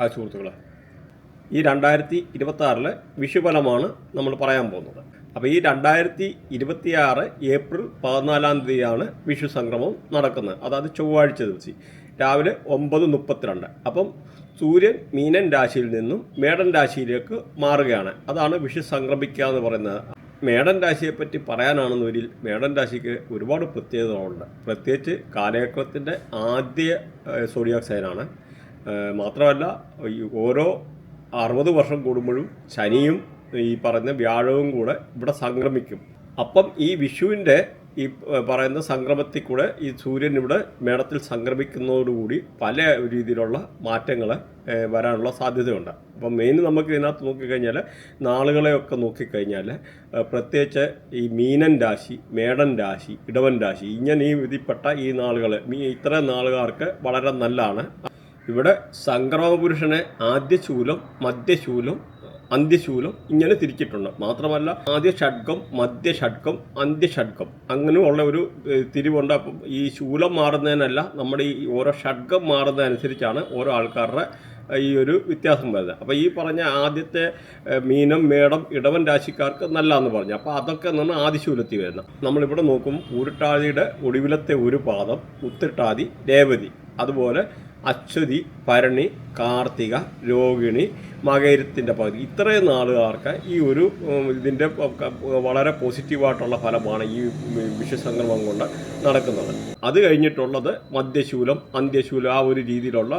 ആ സുഹൃത്തുക്കളെ, ഈ 2026 വിഷുഫലമാണ് നമ്മൾ പറയാൻ പോകുന്നത്. അപ്പോൾ ഈ 2026 ഏപ്രിൽ 14 വിഷു സംക്രമം നടക്കുന്നത്. അതായത് ചൊവ്വാഴ്ച ദിവസം രാവിലെ 9:32. അപ്പം സൂര്യൻ മീനൻ രാശിയിൽ നിന്നും മേടൻ രാശിയിലേക്ക് മാറുകയാണ്. അതാണ് വിഷു സംക്രമിക്കുക എന്ന് പറയുന്നത്. മേടൻ രാശിയെപ്പറ്റി പറയാനാണെന്നൊരിൽ മേടൻ രാശിക്ക് ഒരുപാട് പ്രത്യേകതകളുണ്ട്. പ്രത്യേകിച്ച് കാലചക്രത്തിൻ്റെ ആദ്യ സോഡിയാക് സൈനാണ്. മാത്രമല്ല ഓരോ 60 വർഷം കൂടുമ്പോഴും ശനിയും ഈ പറയുന്ന വ്യാഴവും കൂടെ ഇവിടെ സംക്രമിക്കും. അപ്പം ഈ വിഷുവിൻ്റെ ഈ പറയുന്ന സംക്രമത്തിൽ കൂടെ ഈ സൂര്യൻ ഇവിടെ മേടത്തിൽ സംക്രമിക്കുന്നതോടുകൂടി പല രീതിയിലുള്ള മാറ്റങ്ങൾ വരാനുള്ള സാധ്യതയുണ്ട്. അപ്പം മെയിൻ നമുക്ക് ഇതിനകത്ത് നോക്കിക്കഴിഞ്ഞാൽ നാളുകളെയൊക്കെ നോക്കിക്കഴിഞ്ഞാൽ പ്രത്യേകിച്ച് ഈ മീനൻ രാശി, മേടൻ രാശി, ഇടവൻ രാശി ഇങ്ങനെ ഈ വിധിപ്പെട്ട ഈ നാളുകൾ ഇത്തരം നാളുകാർക്ക് വളരെ നല്ലതാണ്. ഇവിടെ സംക്രമപുരുഷനെ ആദ്യശൂലം, മധ്യശൂലം, അന്ത്യശൂലം ഇങ്ങനെ തിരിച്ചിട്ടുണ്ട്. മാത്രമല്ല ആദ്യ ഷഡ്കം, മധ്യഷഡ്കം, അന്ത്യഷഡ്കം അങ്ങനെയുള്ള ഒരു തിരിവുണ്ട്. അപ്പം ഈ ശൂലം മാറുന്നതിനല്ല, നമ്മുടെ ഈ ഓരോ ഷഡ്കം മാറുന്നതനുസരിച്ചാണ് ഓരോ ആൾക്കാരുടെ ഈ ഒരു വ്യത്യാസം വരുന്നത്. അപ്പോൾ ഈ പറഞ്ഞ ആദ്യത്തെ മീനം, മേടം, ഇടവൻ രാശിക്കാർക്ക് നല്ലതെന്ന് പറഞ്ഞു. അപ്പോൾ അതൊക്കെ എന്ന് പറഞ്ഞാൽ ആദിശൂലത്തിൽ വരുന്നത്. നമ്മളിവിടെ നോക്കുമ്പോൾ പൂരിട്ടാതിയുടെ ഒടുവിലത്തെ ഒരു പാദം, ഉത്തിട്ടാതി, രേവതി, അതുപോലെ അശ്വതി, ഭരണി, കാർത്തിക, രോഹിണി, മകരത്തിൻ്റെ പകുതി ഇത്രയും നാളുകാർക്ക് ഈ ഒരു ഇതിൻ്റെ വളരെ പോസിറ്റീവായിട്ടുള്ള ഫലമാണ് ഈ വിഷുസംക്രമം കൊണ്ട് നടക്കുന്നത്. അത് കഴിഞ്ഞിട്ടുള്ളത് മധ്യശൂലം, അന്ത്യശൂലം, ആ ഒരു രീതിയിലുള്ള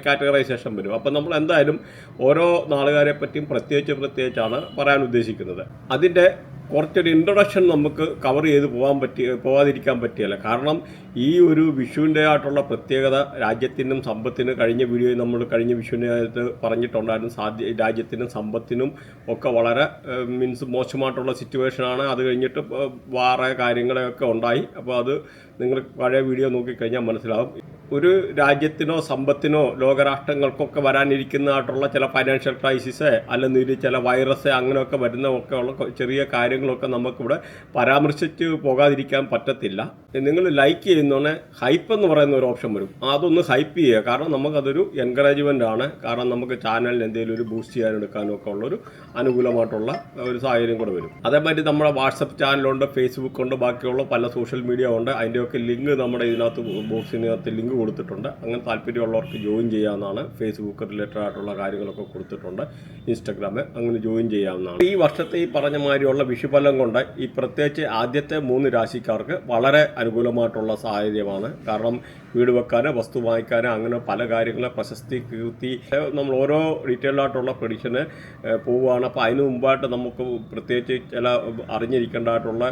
കാറ്റഗറൈസേഷൻ വരും. അപ്പം നമ്മൾ എന്തായാലും ഓരോ നാളുകാരെ പറ്റിയും പ്രത്യേകിച്ചാണ് പറയാൻ ഉദ്ദേശിക്കുന്നത്. അതിൻ്റെ കുറച്ചൊരു ഇൻട്രൊഡക്ഷൻ നമുക്ക് കവർ ചെയ്ത് പോകാതിരിക്കാൻ പറ്റിയല്ല. കാരണം ഈ ഒരു വിഷുവിൻ്റെ ആയിട്ടുള്ള പ്രത്യേകത രാജ്യത്തിനും സമ്പത്തിനും കഴിഞ്ഞ വീഡിയോയിൽ നമ്മൾ കഴിഞ്ഞ വിഷുവിൻ്റെ കാലത്ത് പറഞ്ഞിട്ടുണ്ടായിരുന്നു. രാജ്യത്തിനും സമ്പത്തിനും ഒക്കെ വളരെ മോശമായിട്ടുള്ള സിറ്റുവേഷനാണ്. അത് കഴിഞ്ഞിട്ട് വേറെ കാര്യങ്ങളൊക്കെ ഉണ്ടായി. അപ്പോൾ അത് നിങ്ങൾ പഴയ വീഡിയോ നോക്കിക്കഴിഞ്ഞാൽ മനസ്സിലാവും. ഒരു രാജ്യത്തിനോ സമ്പത്തിനോ ലോകരാഷ്ട്രങ്ങൾക്കൊക്കെ വരാനിരിക്കുന്നതായിട്ടുള്ള ചില ഫൈനാൻഷ്യൽ ക്രൈസിസ് അല്ലെങ്കിൽ ചില വൈറസ് അങ്ങനെയൊക്കെ വരുന്നതൊക്കെ ഉള്ള ചെറിയ കാര്യങ്ങളൊക്കെ നമുക്കിവിടെ പരാമർശിച്ച് പോകാതിരിക്കാൻ പറ്റത്തില്ല. നിങ്ങൾ ലൈക്ക് ചെയ്യുന്നോടെ ഹൈപ്പ് എന്ന് പറയുന്ന ഒരു ഓപ്ഷൻ വരും. അതൊന്ന് ഹൈപ്പ് ചെയ്യുക. കാരണം നമുക്കതൊരു എൻകറേജ്മെൻ്റ് ആണ്. കാരണം നമുക്ക് ചാനലിന് എന്തെങ്കിലും ഒരു ബൂസ്റ്റ് ചെയ്യാനെടുക്കാനും ഒക്കെ ഉള്ളൊരു അനുകൂലമായിട്ടുള്ള ഒരു സാഹചര്യം കൂടെ വരും. അതേമാതിരി നമ്മുടെ വാട്സപ്പ് ചാനലുണ്ട്, ഫേസ്ബുക്ക് ഉണ്ട്, ബാക്കിയുള്ള പല സോഷ്യൽ മീഡിയ ഉണ്ട്. അതിൻ്റെയൊക്കെ ലിങ്ക് നമ്മുടെ ഇതിനകത്ത് ബോക്സിനകത്ത് ലിങ്ക് കൊടുത്തിട്ടുണ്ട്. അങ്ങനെ താല്പര്യമുള്ളവർക്ക് ജോയിൻ ചെയ്യാവുന്നതാണ്. ഫേസ്ബുക്ക് റിലേറ്റഡ് ആയിട്ടുള്ള കാര്യങ്ങളൊക്കെ കൊടുത്തിട്ടുണ്ട്. ഇൻസ്റ്റാഗ്രാമിൽ അങ്ങനെ ജോയിൻ ചെയ്യാവുന്നതാണ്. ഈ വർഷത്തെ ഈ പറഞ്ഞ മാതിരിയുള്ള വിഷുഫലം കൊണ്ട് ഈ പ്രത്യേകിച്ച് ആദ്യത്തെ 3 രാശിക്കാർക്ക് വളരെ അനുകൂലമായിട്ടുള്ള സാഹചര്യമാണ്. കാരണം വീട് വെക്കാനോ വസ്തു വാങ്ങിക്കാനോ അങ്ങനെ പല കാര്യങ്ങളും പ്രശസ്തി, കീർത്തി, നമ്മൾ ഓരോ ഡീറ്റെയിൽ ആയിട്ടുള്ള പ്രഡിക്ഷന് പോവുകയാണ്. അപ്പോൾ അതിന് മുമ്പായിട്ട് നമുക്ക് പ്രത്യേകിച്ച് ചില അറിഞ്ഞിരിക്കേണ്ടതായിട്ടുള്ള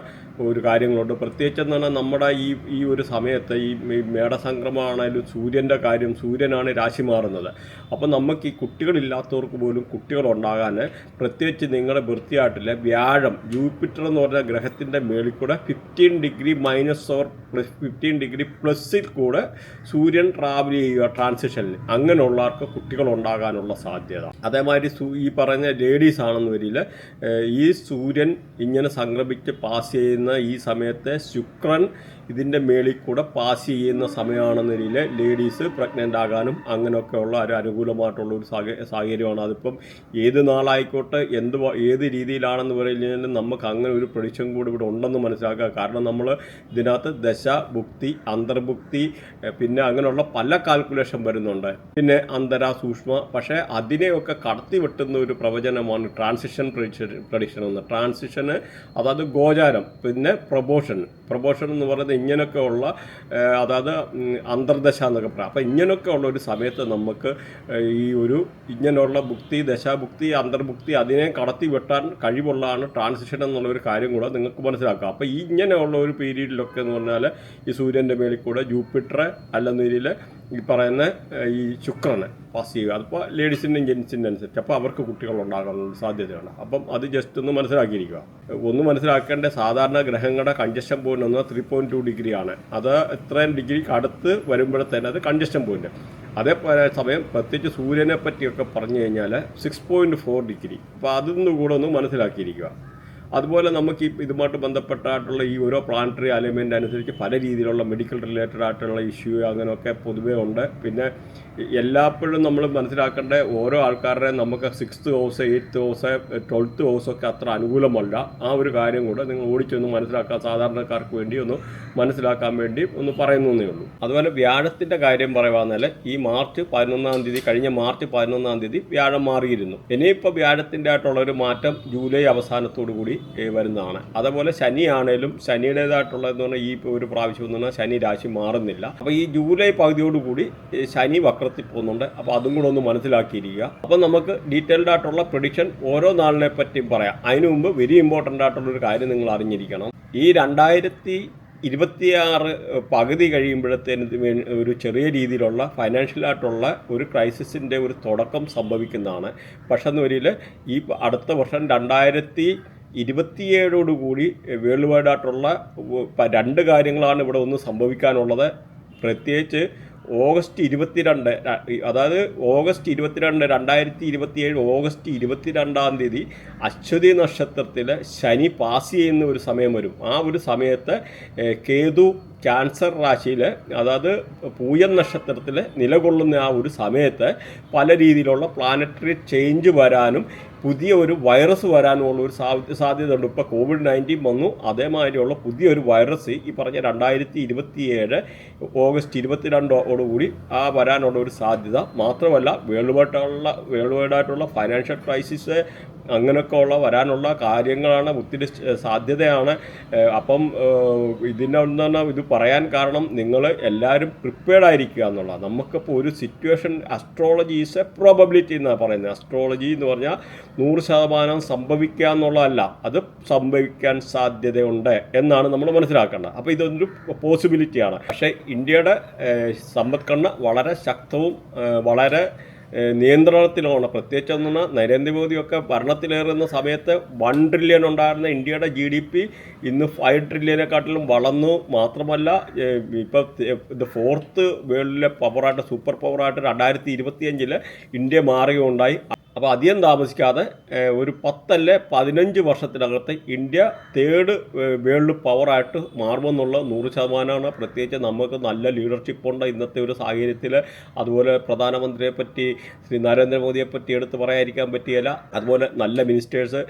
ഒരു കാര്യങ്ങളുണ്ട്. പ്രത്യേകിച്ച് എന്ന് പറഞ്ഞാൽ നമ്മുടെ ഈ ഒരു സമയത്ത് ഈ മേടസംക്രമമാണെങ്കിലും സൂര്യൻ്റെ കാര്യം, സൂര്യനാണ് രാശി മാറുന്നത്. അപ്പോൾ നമുക്ക് ഈ കുട്ടികളില്ലാത്തവർക്ക് പോലും കുട്ടികളുണ്ടാകാൻ പ്രത്യേകിച്ച് നിങ്ങളുടെ വൃത്തിയായിട്ടില്ല വ്യാഴം, ജൂപ്പിറ്റർ എന്ന് പറഞ്ഞ ഗ്രഹത്തിൻ്റെ മേളിൽ കൂടെ 15 degree minus or plus 15 degree പ്ലസ്സിൽ കൂടെ സൂര്യൻ ട്രാവൽ ചെയ്യുക ട്രാൻസിഷനിൽ. അങ്ങനെയുള്ളവർക്ക് കുട്ടികളുണ്ടാകാനുള്ള സാധ്യത. അതേമാതിരി ഈ പറഞ്ഞ ലേഡീസ് ആണെന്ന് വരില്ല, ഈ സൂര്യൻ ഇങ്ങനെ സംക്രമിച്ച് പാസ് ചെയ്യുന്ന ഈ സമയത്തെ ശുക്രൻ ഇതിൻ്റെ മേളിൽ കൂടെ പാസ് ചെയ്യുന്ന സമയമാണെന്ന രീതിയിൽ ലേഡീസ് പ്രഗ്നൻ്റ് ആകാനും അങ്ങനെയൊക്കെയുള്ള ഒരു അനുകൂലമായിട്ടുള്ള ഒരു സാഹചര്യമാണ്. അതിപ്പം ഏത് നാളായിക്കോട്ടെ ഏത് രീതിയിലാണെന്ന് പറയുന്നതിന് നമുക്ക് അങ്ങനെ ഒരു പ്രഡിക്ഷൻ കൂടി ഇവിടെ ഉണ്ടെന്ന് മനസ്സിലാക്കുക. കാരണം നമ്മൾ ഇതിനകത്ത് ദശ, ഭുക്തി, അന്തർഭുക്തി, പിന്നെ അങ്ങനെയുള്ള പല കാൽക്കുലേഷൻ വരുന്നുണ്ട്. പിന്നെ അന്തര, സൂക്ഷ്മ, പക്ഷേ അതിനെയൊക്കെ കടത്തി വെട്ടുന്ന ഒരു പ്രവചനമാണ് ട്രാൻസിഷൻ പ്രഡിക്ഷൻ എന്ന്. ട്രാൻസിഷന് അതായത് ഗോചാരം, പിന്നെ പ്രൊപോഷൻ എന്ന് പറയുന്നത് ഇങ്ങനെയൊക്കെ ഉള്ള, അതായത് അന്തർദശ എന്നൊക്കെ പറയാം. അപ്പോൾ ഇങ്ങനെയൊക്കെ ഉള്ള ഒരു സമയത്ത് നമുക്ക് ഈ ഒരു ഇങ്ങനെയുള്ള ഭുക്തി, ദശാഭുക്തി, അന്തർഭുക്തി അതിനെ കടത്തി വെട്ടാൻ കഴിവുള്ളതാണ് ട്രാൻസിഷൻ എന്നുള്ള ഒരു കാര്യം കൂടെ നിങ്ങൾക്ക് മനസ്സിലാക്കാം. അപ്പോൾ ഈ ഇങ്ങനെയുള്ള ഒരു പീരീഡിലൊക്കെ എന്ന് പറഞ്ഞാൽ ഈ സൂര്യൻ്റെ മേളിൽ കൂടെ ജൂപ്പിറ്റർ അല്ലെന്നതിൽ ഈ പറയുന്ന ഈ ശുക്രനെ പാസ് ചെയ്യുക. അതിപ്പോൾ ലേഡീസിൻ്റെയും ജെൻസിൻ്റെ അനുസരിച്ച് അപ്പോൾ അവർക്ക് കുട്ടികളുണ്ടാകാനുള്ള സാധ്യതയാണ്. അപ്പം അത് ജസ്റ്റ് ഒന്ന് മനസ്സിലാക്കിയിരിക്കുക. ഒന്ന് മനസ്സിലാക്കേണ്ട സാധാരണ ഗ്രഹങ്ങളുടെ കൺജഷൻ പോയിന്റ് 3.2 ഡിഗ്രിയാണ്. അത് എത്രയും ഡിഗ്രിക്ക് അടുത്ത് വരുമ്പോഴത്തേന് അത് കൺജഷൻ പോയിന്റ്. അതേപോലെ സമയം പ്രത്യേകിച്ച് സൂര്യനെ പറ്റിയൊക്കെ പറഞ്ഞു കഴിഞ്ഞാൽ 6.4 ഡിഗ്രി. അപ്പോൾ അതൊന്നും കൂടെ ഒന്ന് മനസ്സിലാക്കിയിരിക്കുക. അതുപോലെ നമുക്ക് ഈ ഇതുമായിട്ട് ബന്ധപ്പെട്ടായിട്ടുള്ള ഈ ഓരോ പ്ലാനറ്ററി അലൈൻമെൻ്റ് അനുസരിച്ച് പല രീതിയിലുള്ള മെഡിക്കൽ റിലേറ്റഡ് ആയിട്ടുള്ള ഇഷ്യൂ അങ്ങനെയൊക്കെ പൊതുവേ ഉണ്ട്. പിന്നെ എല്ലാപ്പോഴും നമ്മൾ മനസ്സിലാക്കേണ്ട ഓരോ ആൾക്കാരുടെ നമുക്ക് 6th house 8th house 12th ഹൗസൊക്കെ അത്ര അനുകൂലമല്ല. ആ ഒരു കാര്യം കൂടെ നിങ്ങൾ ഓടിച്ചൊന്ന് മനസ്സിലാക്കാൻ, സാധാരണക്കാർക്ക് വേണ്ടി ഒന്ന് മനസ്സിലാക്കാൻ വേണ്ടി ഒന്ന് പറയുന്നേ ഉള്ളൂ. അതുപോലെ വ്യാഴത്തിൻ്റെ കാര്യം പറയുവാന്നാൽ ഈ മാർച്ച് 11-ാം തീയതി, കഴിഞ്ഞ മാർച്ച് 11-ാം തീയതി വ്യാഴം മാറിയിരുന്നു. ഇനിയിപ്പോൾ വ്യാഴത്തിൻ്റെ ആയിട്ടുള്ളൊരു മാറ്റം ജൂലൈ അവസാനത്തോടു കൂടി വരുന്നതാണ്. അതുപോലെ ശനിയാണേലും ശനിയുടേതായിട്ടുള്ളതെന്ന് പറഞ്ഞാൽ ഈ ഒരു പ്രാവശ്യം എന്ന് പറഞ്ഞാൽ ശനി രാശി മാറുന്നില്ല. അപ്പോൾ ഈ ജൂലൈ പകുതിയോടുകൂടി ശനി വക്രത്തിൽ പോകുന്നുണ്ട്. അപ്പോൾ അതും കൂടെ ഒന്ന് മനസ്സിലാക്കിയിരിക്കുക. അപ്പോൾ നമുക്ക് ഡീറ്റെയിൽഡ് ആയിട്ടുള്ള പ്രഡിക്ഷൻ ഓരോ നാളിനെ പറ്റിയും പറയാം. അതിനു മുമ്പ് വെരി ഇമ്പോർട്ടൻ്റ് ആയിട്ടുള്ളൊരു കാര്യം നിങ്ങൾ അറിഞ്ഞിരിക്കണം. ഈ 2026 പകുതി കഴിയുമ്പോഴത്തേന് ഒരു ചെറിയ രീതിയിലുള്ള ഫൈനാൻഷ്യലായിട്ടുള്ള ഒരു ക്രൈസിസിൻ്റെ ഒരു തുടക്കം സംഭവിക്കുന്നതാണ്. പക്ഷേ എന്ന് വരിയിൽ ഈ അടുത്ത വർഷം 2027 വേൾഡ് വൈഡ് ആയിട്ടുള്ള 2 കാര്യങ്ങളാണ് ഇവിടെ ഒന്ന് സംഭവിക്കാനുള്ളത്. പ്രത്യേകിച്ച് ഓഗസ്റ്റ് 22, അതായത് ഓഗസ്റ്റ് 22, 2027 ഓഗസ്റ്റ് 22-ാം തീയതി അശ്വതി നക്ഷത്രത്തിൽ ശനി പാസ് ചെയ്യുന്ന ഒരു സമയം വരും. ആ ഒരു സമയത്ത് കേതു ക്യാൻസർ രാശിയിൽ, അതായത് പൂയം നക്ഷത്രത്തിൽ നിലകൊള്ളുന്ന ആ ഒരു സമയത്ത് പല രീതിയിലുള്ള പ്ലാനറ്ററി ചേഞ്ച് വരാനും പുതിയ ഒരു വൈറസ് വരാനുമുള്ള ഒരു സാധ്യത ഉണ്ട്. ഇപ്പോൾ COVID-19 വന്നു, അതേമാതിരിയുള്ള പുതിയൊരു വൈറസ് ഈ പറഞ്ഞ 2027 ഓഗസ്റ്റ് 22 വരാനുള്ള ഒരു സാധ്യത. മാത്രമല്ല വേൾഡ് വൈഡായിട്ടുള്ള ഫൈനാൻഷ്യൽ ക്രൈസിസ് അങ്ങനെയൊക്കെ വരാനുള്ള കാര്യങ്ങളാണ്, ഒത്തിരി സാധ്യതയാണ്. അപ്പം ഇതിനൊന്നാണ് ഇത് പറയാൻ കാരണം, നിങ്ങൾ എല്ലാവരും പ്രിപ്പയർഡ് ആയിരിക്കുക എന്നുള്ളതാണ്. നമുക്കിപ്പോൾ ഒരു situation, astrology is A probability എന്നാണ് പറയുന്നത്. അസ്ട്രോളജി എന്ന് പറഞ്ഞാൽ 100% സംഭവിക്കുക എന്നുള്ളതല്ല, അത് സംഭവിക്കാൻ സാധ്യതയുണ്ട് എന്നാണ് നമ്മൾ മനസ്സിലാക്കേണ്ടത്. അപ്പോൾ ഇതൊരു പോസിബിലിറ്റിയാണ്. പക്ഷേ ഇന്ത്യയുടെ സമ്പദ്ഘടന വളരെ ശക്തവും വളരെ നിയന്ത്രണത്തിലാണ്. പ്രത്യേകിച്ച് എന്നാൽ നരേന്ദ്രമോദിയൊക്കെ ഭരണത്തിലേറുന്ന സമയത്ത് 1 ട്രില്യൺ ഉണ്ടായിരുന്ന ഇന്ത്യയുടെ GDP ഇന്ന് 5 ട്രില്യനെക്കാട്ടിലും വളർന്നു. മാത്രമല്ല ഇപ്പോൾ ഇത് 4th വേൾഡിലെ പവറായിട്ട്, സൂപ്പർ പവറായിട്ട് 2025 ഇന്ത്യ മാറുകയുണ്ടായി. അപ്പോൾ അധികം താമസിക്കാതെ ഒരു 10 അല്ലെ 15 വർഷത്തിനകത്ത് ഇന്ത്യ 3rd വേൾഡ് പവറായിട്ട് മാറുമെന്നുള്ള 100%. പ്രത്യേകിച്ച് നമുക്ക് നല്ല ലീഡർഷിപ്പുണ്ട് ഇന്നത്തെ ഒരു സാഹചര്യത്തിൽ. അതുപോലെ പ്രധാനമന്ത്രിയെ പറ്റി, ശ്രീ നരേന്ദ്രമോദിയെ പറ്റി എടുത്ത് പറയാതിരിക്കാൻ പറ്റിയല്ല. അതുപോലെ നല്ല മിനിസ്റ്റേഴ്സ്,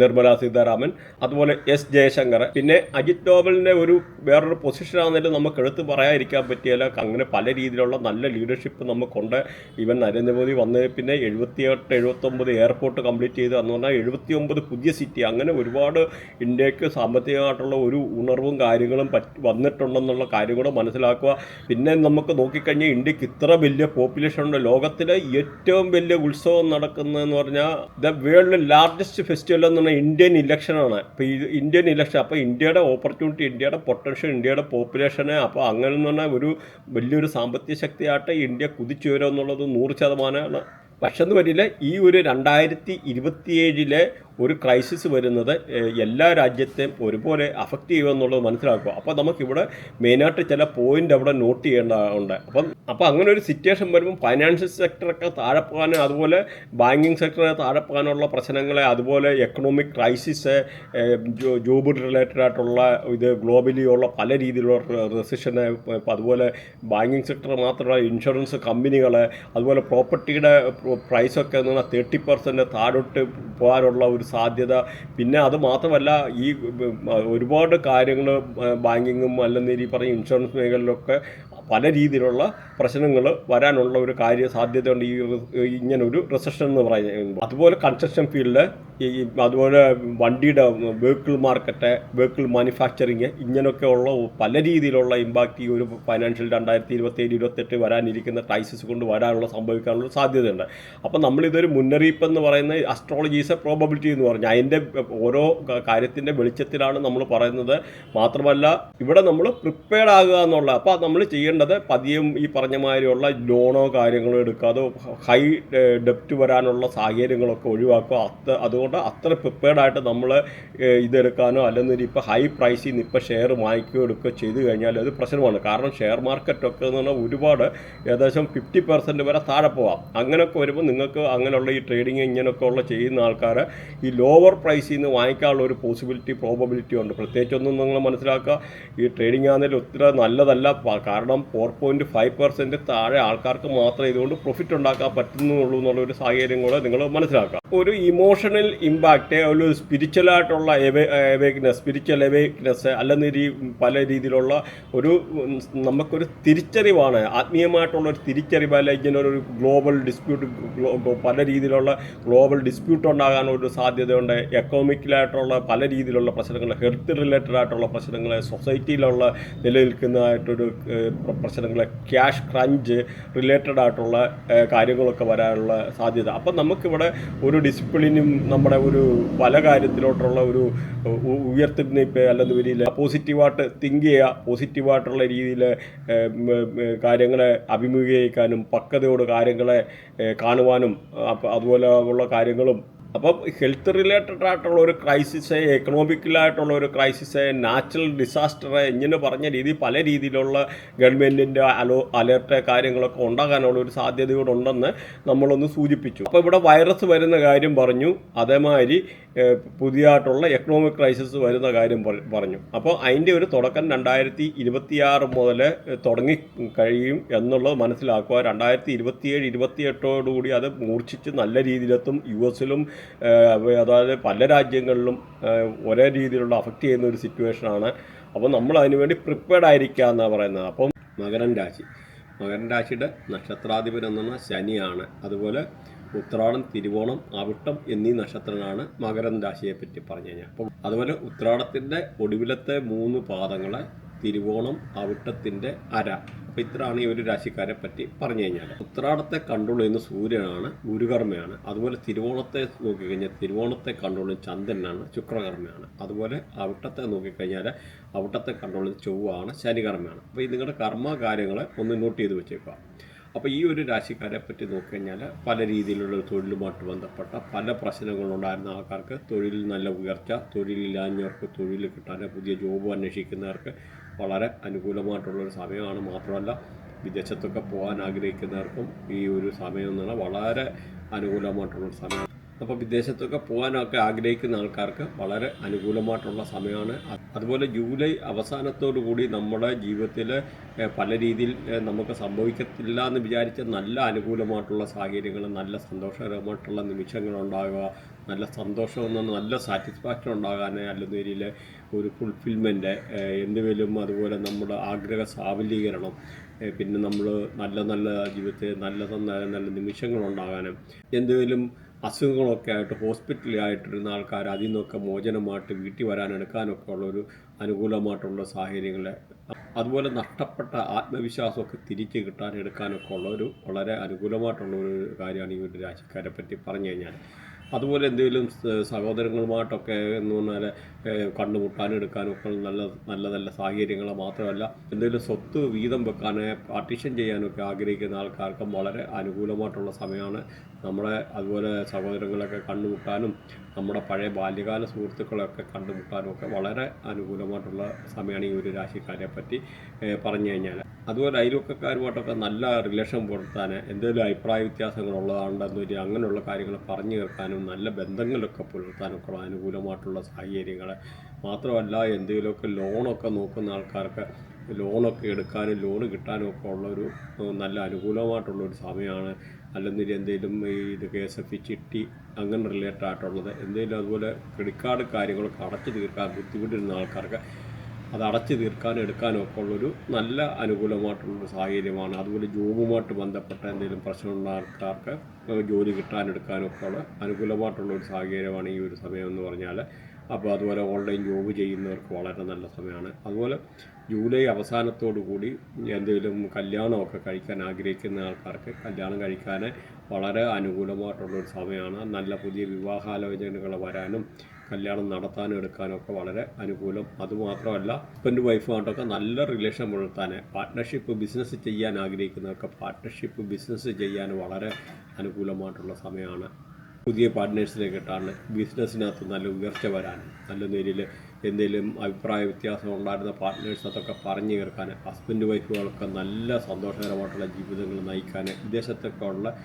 നിർമ്മല സീതാരാമൻ, അതുപോലെ S ജയശങ്കർ, പിന്നെ അജിത് ഡോവലിൻ്റെ വേറൊരു പൊസിഷനാണെങ്കിലും നമുക്ക് എടുത്ത് പറയാതിരിക്കാൻ പറ്റിയല്ല. അങ്ങനെ പല രീതിയിലുള്ള നല്ല ലീഡർഷിപ്പ് നമുക്കുണ്ട്. ഈവൻ നരേന്ദ്രമോദി വന്ന് പിന്നെ 78-79 എയർപോർട്ട് കംപ്ലീറ്റ് ചെയ്ത് എന്ന് പറഞ്ഞാൽ 79 പുതിയ സിറ്റി, അങ്ങനെ ഒരുപാട് ഇന്ത്യക്ക് സാമ്പത്തികമായിട്ടുള്ള ഒരു ഉണർവും കാര്യങ്ങളും വന്നിട്ടുണ്ടെന്നുള്ള കാര്യം കൂടെ മനസ്സിലാക്കുക. പിന്നെ നമുക്ക് നോക്കിക്കഴിഞ്ഞാൽ ഇന്ത്യക്ക് ഇത്ര വലിയ പോപ്പുലേഷൻ ഉണ്ട്. ലോകത്തിലെ ഏറ്റവും വലിയ ഉത്സവം നടക്കുന്നതെന്ന് പറഞ്ഞാൽ ദ വേൾഡ് ലാർജസ്റ്റ് ഫെസ്റ്റിവൽ എന്ന് പറഞ്ഞാൽ ഇന്ത്യൻ ഇലക്ഷനാണ്. അപ്പോൾ ഈ ഇന്ത്യൻ ഇലക്ഷൻ, അപ്പോൾ ഇന്ത്യയുടെ ഓപ്പർച്യൂണിറ്റി, ഇന്ത്യയുടെ പൊട്ടൻഷ്യൽ, ഇന്ത്യയുടെ പോപ്പുലേഷനെ, അപ്പോൾ അങ്ങനെ എന്ന് പറഞ്ഞാൽ വലിയൊരു സാമ്പത്തിക ശക്തിയായിട്ട് ഇന്ത്യ കുതിച്ചുയരും എന്നുള്ളത് 100%. പക്ഷെ എന്ന് വരില്ല, ഈ ഒരു 2027 ഒരു ക്രൈസിസ് വരുന്നത് എല്ലാ രാജ്യത്തെയും ഒരുപോലെ അഫക്റ്റ് ചെയ്യുമെന്നുള്ളത് മനസ്സിലാക്കുക. അപ്പോൾ നമുക്കിവിടെ മെയിനായിട്ട് ചില പോയിൻ്റ് അവിടെ നോട്ട് ചെയ്യേണ്ടതുണ്ട്. അപ്പോൾ അങ്ങനെ ഒരു സിറ്റുവേഷൻ വരുമ്പോൾ ഫൈനാൻഷ്യൽ സെക്ടറൊക്കെ താഴെ പോകാനും, അതുപോലെ ബാങ്കിങ് സെക്ടറെ താഴെ പോകാനുള്ള പ്രശ്നങ്ങളെ, അതുപോലെ എക്കണോമിക് ക്രൈസിസ്, ജോബ് റിലേറ്റഡ് ആയിട്ടുള്ള ഇത് ഗ്ലോബലി ഉള്ള പല രീതിയിലുള്ള റെസിഷന്, അതുപോലെ ബാങ്കിങ് സെക്ടർ മാത്രമല്ല ഇൻഷുറൻസ് കമ്പനികൾ, അതുപോലെ പ്രോപ്പർട്ടിയുടെ പ്രൈസൊക്കെ എന്ന് പറഞ്ഞാൽ 30% താഴോട്ട് പോകാനുള്ള ഒരു സാധ്യത. പിന്നെ അത് മാത്രമല്ല ഈ ഒരുപാട് കാര്യങ്ങൾ ബാങ്കിങ്ങും അല്ലെങ്കിൽ ഈ പറഞ്ഞ ഇൻഷുറൻസ് മേഖലയിലൊക്കെ പല രീതിയിലുള്ള പ്രശ്നങ്ങൾ വരാനുള്ള ഒരു സാധ്യതയുണ്ട് ഈ ഇങ്ങനൊരു റിസഷൻ എന്ന് പറയുന്നത്. അതുപോലെ കൺസ്ട്രക്ഷൻ ഫീൽഡ്, അതുപോലെ വണ്ടിയുടെ വെഹിക്കിൾ മാർക്കറ്റ്, വെഹിക്കിൾ മാനുഫാക്ചറിങ്, ഇങ്ങനെയൊക്കെ ഉള്ള പല രീതിയിലുള്ള ഇമ്പാക്റ്റ് ഈ ഒരു ഫൈനാൻഷ്യൽ 2027-28 വരാനിരിക്കുന്ന ക്രൈസിസ് കൊണ്ട് സംഭവിക്കാനുള്ള സാധ്യതയുണ്ട്. അപ്പോൾ നമ്മളിതൊരു മുന്നറിയിപ്പ് എന്ന് പറയുന്നത് അസ്ട്രോളജീസ് പ്രോബബിലിറ്റി എന്ന് പറഞ്ഞാൽ അതിൻ്റെ ഓരോ കാര്യത്തിൻ്റെ വെളിച്ചത്തിലാണ് നമ്മൾ പറയുന്നത്. മാത്രമല്ല ഇവിടെ നമ്മൾ പ്രിപ്പയർഡ് ആകുക എന്നുള്ള, അപ്പോൾ നമ്മൾ ചെയ്യേണ്ട ചെയ്യേണ്ടത് പതിയും ഈ പറഞ്ഞ മാതിരിയുള്ള ലോണോ കാര്യങ്ങളോ എടുക്കാതെ ഹൈ ഡെപ്റ്റ് വരാനുള്ള സാഹചര്യങ്ങളൊക്കെ ഒഴിവാക്കുക. അതുകൊണ്ട് അത്ര പ്രിപ്പയർഡായിട്ട് നമ്മൾ ഇതെടുക്കാനോ അല്ലെങ്കിൽ ഇപ്പോൾ ഹൈ പ്രൈസിൽ നിന്ന് ഇപ്പോൾ ഷെയർ വാങ്ങിക്കുകയോ എടുക്കുകയോ ചെയ്ത് കഴിഞ്ഞാൽ അത് പ്രശ്നമാണ്. കാരണം ഷെയർ മാർക്കറ്റൊക്കെ എന്ന് പറഞ്ഞാൽ ഒരുപാട് ഏകദേശം 50% വരെ താഴെ പോവാം. അങ്ങനെയൊക്കെ വരുമ്പോൾ നിങ്ങൾക്ക് അങ്ങനെയുള്ള ഈ ട്രേഡിങ് ഇങ്ങനെയൊക്കെ ഉള്ള ചെയ്യുന്ന ആൾക്കാർ ഈ ലോവർ പ്രൈസിൽ നിന്ന് വാങ്ങിക്കാനുള്ള ഒരു പ്രോബബിലിറ്റി ഉണ്ട്. പ്രത്യേകിച്ചൊന്നും നിങ്ങൾ മനസ്സിലാക്കുക, ഈ ട്രേഡിംഗ് ആണെങ്കിൽ ഒത്തിരി നല്ലതല്ല. കാരണം 4.5% താഴെ ആൾക്കാർക്ക് മാത്രമേ ഇതുകൊണ്ട് പ്രോഫിറ്റ് ഉണ്ടാക്കാൻ പറ്റുന്നുള്ളൂ എന്നുള്ളൊരു സാഹചര്യം കൂടെ നിങ്ങൾ മനസ്സിലാക്കുക. ഒരു ഇമോഷണൽ ഇമ്പാക്റ്റ്, ഒരു സ്പിരിച്വലായിട്ടുള്ള സ്പിരിച്വൽ അവേക്നെസ് അല്ലെങ്കിൽ പല രീതിയിലുള്ള നമുക്കൊരു തിരിച്ചറിവാണ്, ആത്മീയമായിട്ടുള്ള ഒരു തിരിച്ചറിവ്. അല്ലെങ്കിൽ ഇങ്ങനെ ഒരു ഗ്ലോബൽ ഡിസ്പ്യൂട്ട്, പല രീതിയിലുള്ള ഗ്ലോബൽ ഡിസ്പ്യൂട്ട് ഉണ്ടാകാനൊരു സാധ്യതയുണ്ട്. എക്കണോമിക്കലായിട്ടുള്ള പല രീതിയിലുള്ള പ്രശ്നങ്ങൾ, ഹെൽത്ത് റിലേറ്റഡ് ആയിട്ടുള്ള പ്രശ്നങ്ങൾ, സൊസൈറ്റിയിലുള്ള നിലനിൽക്കുന്നതായിട്ടൊരു പ്രശ്നങ്ങൾ, ക്യാഷ് ക്രഞ്ച് റിലേറ്റഡ് ആയിട്ടുള്ള കാര്യങ്ങളൊക്കെ വരാനുള്ള സാധ്യത. അപ്പം നമുക്കിവിടെ ഒരു ഡിസിപ്ലിനും നമ്മുടെ ഒരു പല കാര്യത്തിലോട്ടുള്ള ഒരു ഉയർത്തിനിപ്പ് അല്ലെങ്കിൽ രീതിയിൽ പോസിറ്റീവായിട്ട് തിങ്ക് ചെയ്യുക, പോസിറ്റീവായിട്ടുള്ള രീതിയിൽ കാര്യങ്ങളെ അഭിമുഖീകരിക്കാനും പക്വതയോട് കാര്യങ്ങളെ കാണുവാനും അതുപോലെ ഉള്ള കാര്യങ്ങളും. അപ്പം ഹെൽത്ത് റിലേറ്റഡ് ആയിട്ടുള്ള ഒരു ക്രൈസിസ്, എക്കണോമിക്കലായിട്ടുള്ള ഒരു ക്രൈസിസ്, നാച്ചുറൽ ഡിസാസ്റ്റർ, ഇങ്ങനെ പറഞ്ഞ രീതി പല രീതിയിലുള്ള ഗവൺമെൻറ്റിൻ്റെ അലേർട്ട് കാര്യങ്ങളൊക്കെ ഉണ്ടാകാനുള്ള ഒരു സാധ്യതയോടുണ്ടെന്ന് നമ്മളൊന്ന് സൂചിപ്പിച്ചു. അപ്പോൾ ഇവിടെ വൈറസ് വരുന്ന കാര്യം പറഞ്ഞു, അതേമാതിരി പുതിയതായിട്ടുള്ള എക്കണോമിക് ക്രൈസിസ് വരുന്ന കാര്യം പറഞ്ഞു. അപ്പോൾ അതിൻ്റെ ഒരു തുടക്കം 2026 മുതൽ തുടങ്ങി കഴിയും എന്നുള്ളത് മനസ്സിലാക്കുക. 2027-28 അത് മൂർച്ഛിച്ച് നല്ല രീതിയിലെത്തും. US-ലും അതായത് പല രാജ്യങ്ങളിലും ഒരേ രീതിയിലുള്ള അഫക്റ്റ് ചെയ്യുന്ന ഒരു സിറ്റുവേഷനാണ്. അപ്പോൾ നമ്മൾ അതിനുവേണ്ടി പ്രിപ്പയർഡ് ആയിരിക്കുക എന്നാണ് പറയുന്നത്. അപ്പം മകരം രാശിയുടെ നക്ഷത്രാധിപൻ എന്ന ശനിയാണ്. അതുപോലെ ഉത്രാടം, തിരുവോണം, അവിട്ടം എന്നീ നക്ഷത്രങ്ങളാണ് മകരം രാശിയെ പറ്റി പറഞ്ഞു കഴിഞ്ഞാൽ. അപ്പം അതുപോലെ ഉത്രാടത്തിൻ്റെ ഒടുവിലത്തെ 3 പാദങ്ങളെ, തിരുവോണം, അവിട്ടത്തിൻ്റെ അര. അപ്പോൾ ഇത്രയാണ് ഈ ഒരു രാശിക്കാരെ പറ്റി പറഞ്ഞു കഴിഞ്ഞാൽ. ഉത്രാടത്തെ കൺട്രോൾ ചെയ്യുന്ന സൂര്യനാണ്, ഗുരുകർമ്മയാണ്. അതുപോലെ തിരുവോണത്തെ നോക്കിക്കഴിഞ്ഞാൽ തിരുവോണത്തെ കൺട്രോൾ ചെയ്യുന്ന ചന്ദ്രനാണ്, ശുക്രകർമ്മയാണ്. അതുപോലെ അവിട്ടത്തെ നോക്കിക്കഴിഞ്ഞാൽ അവിട്ടത്തെ കൺട്രോൾ ചെയ്യുന്ന ചൊവ്വാണ്, ശനികർമ്മയാണ്. അപ്പോൾ ഈ നിങ്ങളുടെ കർമ്മ കാര്യങ്ങളെ ഒന്ന് നോട്ട് ചെയ്ത് വെച്ചേക്കുക. അപ്പോൾ ഈ ഒരു രാശിക്കാരെ പറ്റി നോക്കിക്കഴിഞ്ഞാൽ പല രീതിയിലുള്ള തൊഴിലുമായിട്ട് ബന്ധപ്പെട്ട പല പ്രശ്നങ്ങളുണ്ടായിരുന്ന ആൾക്കാർക്ക് തൊഴിലിൽ നല്ല ഉയർച്ച, തൊഴിലില്ലാഞ്ഞവർക്ക് തൊഴിൽ കിട്ടാൻ, പുതിയ ജോബ് അന്വേഷിക്കുന്നവർക്ക് വളരെ അനുകൂലമായിട്ടുള്ളൊരു സമയമാണ്. മാത്രമല്ല വിദേശത്തൊക്കെ പോകാൻ ആഗ്രഹിക്കുന്നവർക്കും ഈ ഒരു സമയം എന്ന് പറഞ്ഞാൽ വളരെ അനുകൂലമായിട്ടുള്ളൊരു സമയമാണ്. അപ്പോൾ വിദേശത്തൊക്കെ പോകാനൊക്കെ ആഗ്രഹിക്കുന്ന ആൾക്കാർക്ക് വളരെ അനുകൂലമായിട്ടുള്ള സമയമാണ്. അതുപോലെ ജൂലൈ അവസാനത്തോടു കൂടി നമ്മുടെ ജീവിതത്തിൽ പല രീതിയിൽ നമുക്ക് സംഭവിക്കത്തില്ല എന്ന് വിചാരിച്ച നല്ല അനുകൂലമായിട്ടുള്ള സാഹചര്യങ്ങൾ, നല്ല സന്തോഷകരമായിട്ടുള്ള നിമിഷങ്ങളുണ്ടാകുക, നല്ല സന്തോഷം, നല്ല സാറ്റിസ്ഫാക്ഷൻ ഉണ്ടാകാൻ, അല്ലെങ്കിൽ രീതിയിൽ ഒരു ഫുൾഫിൽമെൻറ്റ് എന്തുവേലും, അതുപോലെ നമ്മുടെ ആഗ്രഹ സാഫല്യീകരണം, പിന്നെ നമ്മൾ നല്ല ജീവിതത്തിൽ നല്ല നിമിഷങ്ങളുണ്ടാകാനും, എന്തുവേലും അസുഖങ്ങളൊക്കെ ആയിട്ട് ഹോസ്പിറ്റലായിട്ടിരുന്ന ആൾക്കാർ അതിൽ നിന്നൊക്കെ മോചനമായിട്ട് വീട്ടിൽ വരാനെടുക്കാനൊക്കെ ഉള്ളൊരു അനുകൂലമായിട്ടുള്ള സാഹചര്യങ്ങൾ, അതുപോലെ നഷ്ടപ്പെട്ട ആത്മവിശ്വാസമൊക്കെ തിരിച്ച് എടുക്കാനൊക്കെ ഉള്ളൊരു വളരെ അനുകൂലമായിട്ടുള്ളൊരു കാര്യമാണ് ഈ ഒരു രാശിക്കാരെ പറ്റി പറഞ്ഞു കഴിഞ്ഞാൽ. അതുപോലെ എന്തെങ്കിലും സഹോദരങ്ങളുമായിട്ടൊക്കെ എന്ന് പറഞ്ഞാൽ കണ്ടുമുട്ടാനും എടുക്കാനൊക്കെ നല്ല സാഹചര്യങ്ങൾ. മാത്രമല്ല എന്തെങ്കിലും സ്വത്ത് വീതം വെക്കാൻ, പാർട്ടീഷൻ ചെയ്യാനൊക്കെ ആഗ്രഹിക്കുന്ന ആൾക്കാർക്കും വളരെ അനുകൂലമായിട്ടുള്ള സമയമാണ്. അതുപോലെ സഹോദരങ്ങളൊക്കെ കണ്ടുമുട്ടാനും നമ്മുടെ പഴയ ബാല്യകാല സുഹൃത്തുക്കളൊക്കെ കണ്ടുമുട്ടാനും ഒക്കെ വളരെ അനുകൂലമായിട്ടുള്ള സമയമാണ് ഈ ഒരു രാശിക്കാരെ പറ്റി പറഞ്ഞു കഴിഞ്ഞാൽ. അതുപോലെ അയൽവക്കക്കാരുമായിട്ടൊക്കെ നല്ല റിലേഷൻ പുലർത്താൻ, എന്തെങ്കിലും അഭിപ്രായ വ്യത്യാസങ്ങളുള്ളതാണെന്ന് വെച്ചാൽ അങ്ങനെയുള്ള കാര്യങ്ങൾ പറഞ്ഞു കേൾക്കാനും നല്ല ബന്ധങ്ങളൊക്കെ പുലർത്താനൊക്കെ ഉള്ള അനുകൂലമായിട്ടുള്ള സാഹചര്യങ്ങൾ. മാത്രമല്ല എന്തെങ്കിലുമൊക്കെ ലോണൊക്കെ നോക്കുന്ന ആൾക്കാർക്ക് ലോണൊക്കെ എടുക്കാനും ലോണ് കിട്ടാനും ഒക്കെ ഉള്ളൊരു നല്ല അനുകൂലമായിട്ടുള്ളൊരു സമയമാണ്. അല്ലെങ്കിൽ എന്തെങ്കിലും ഇത് KSF ചിട്ടി അങ്ങനെ റിലേറ്റഡ് ആയിട്ടുള്ളത് എന്തെങ്കിലും, അതുപോലെ ക്രെഡിറ്റ് കാർഡ് കാര്യങ്ങളൊക്കെ അടച്ചു തീർക്കാൻ ബുദ്ധിമുട്ടിരുന്ന ആൾക്കാർക്ക് അത് അടച്ചു തീർക്കാനും എടുക്കാനും ഒക്കെ ഉള്ളൊരു നല്ല അനുകൂലമായിട്ടുള്ളൊരു സാഹചര്യമാണ്. അതുപോലെ ജോബുമായിട്ട് ബന്ധപ്പെട്ട എന്തെങ്കിലും പ്രശ്നമുള്ള ആൾക്കാർക്ക് ജോലി കിട്ടാനെടുക്കാനും ഒക്കെ ഉള്ള അനുകൂലമായിട്ടുള്ളൊരു സാഹചര്യമാണ് ഈ ഒരു സമയം എന്ന് പറഞ്ഞാൽ. അപ്പോൾ അതുപോലെ ഓൺലൈൻ ജോബ് ചെയ്യുന്നവർക്ക് വളരെ നല്ല സമയമാണ്. അതുപോലെ ജൂലൈ അവസാനത്തോടു കൂടി എന്തെങ്കിലും കല്യാണമൊക്കെ കഴിക്കാൻ ആഗ്രഹിക്കുന്ന ആൾക്കാർക്ക് കല്യാണം കഴിക്കാൻ വളരെ അനുകൂലമായിട്ടുള്ളൊരു സമയമാണ്. നല്ല പുതിയ വിവാഹാലോചനകൾ വരാനും കല്യാണം നടത്താനും എടുക്കാനും ഒക്കെ വളരെ അനുകൂലം. അതുമാത്രമല്ല ഹസ്ബൻഡ് വൈഫുമായിട്ടൊക്കെ നല്ല റിലേഷൻ പുലർത്താൻ, പാർട്ട്ണർഷിപ്പ് ബിസിനസ് ചെയ്യാൻ ആഗ്രഹിക്കുന്നവർക്ക് പാർട്ട്ണർഷിപ്പ് ബിസിനസ് ചെയ്യാൻ വളരെ അനുകൂലമായിട്ടുള്ള സമയമാണ്. പുതിയ പാർട്ട്നേഴ്സിനെ കിട്ടാൻ, ബിസിനസ്സിനകത്ത് നല്ല ഉയർച്ച വരാൻ, നല്ല നിലയിൽ എന്തെങ്കിലും അഭിപ്രായ വ്യത്യാസം ഉണ്ടായിരുന്ന പാർട്ട്നേഴ്സ് അതൊക്കെ പറഞ്ഞു കേൾക്കാൻ, ഹസ്ബൻഡ് വൈഫുകളൊക്കെ നല്ല സന്തോഷകരമായിട്ടുള്ള ജീവിതങ്ങൾ നയിക്കാൻ, വിദേശത്തൊക്കെ ഉള്ള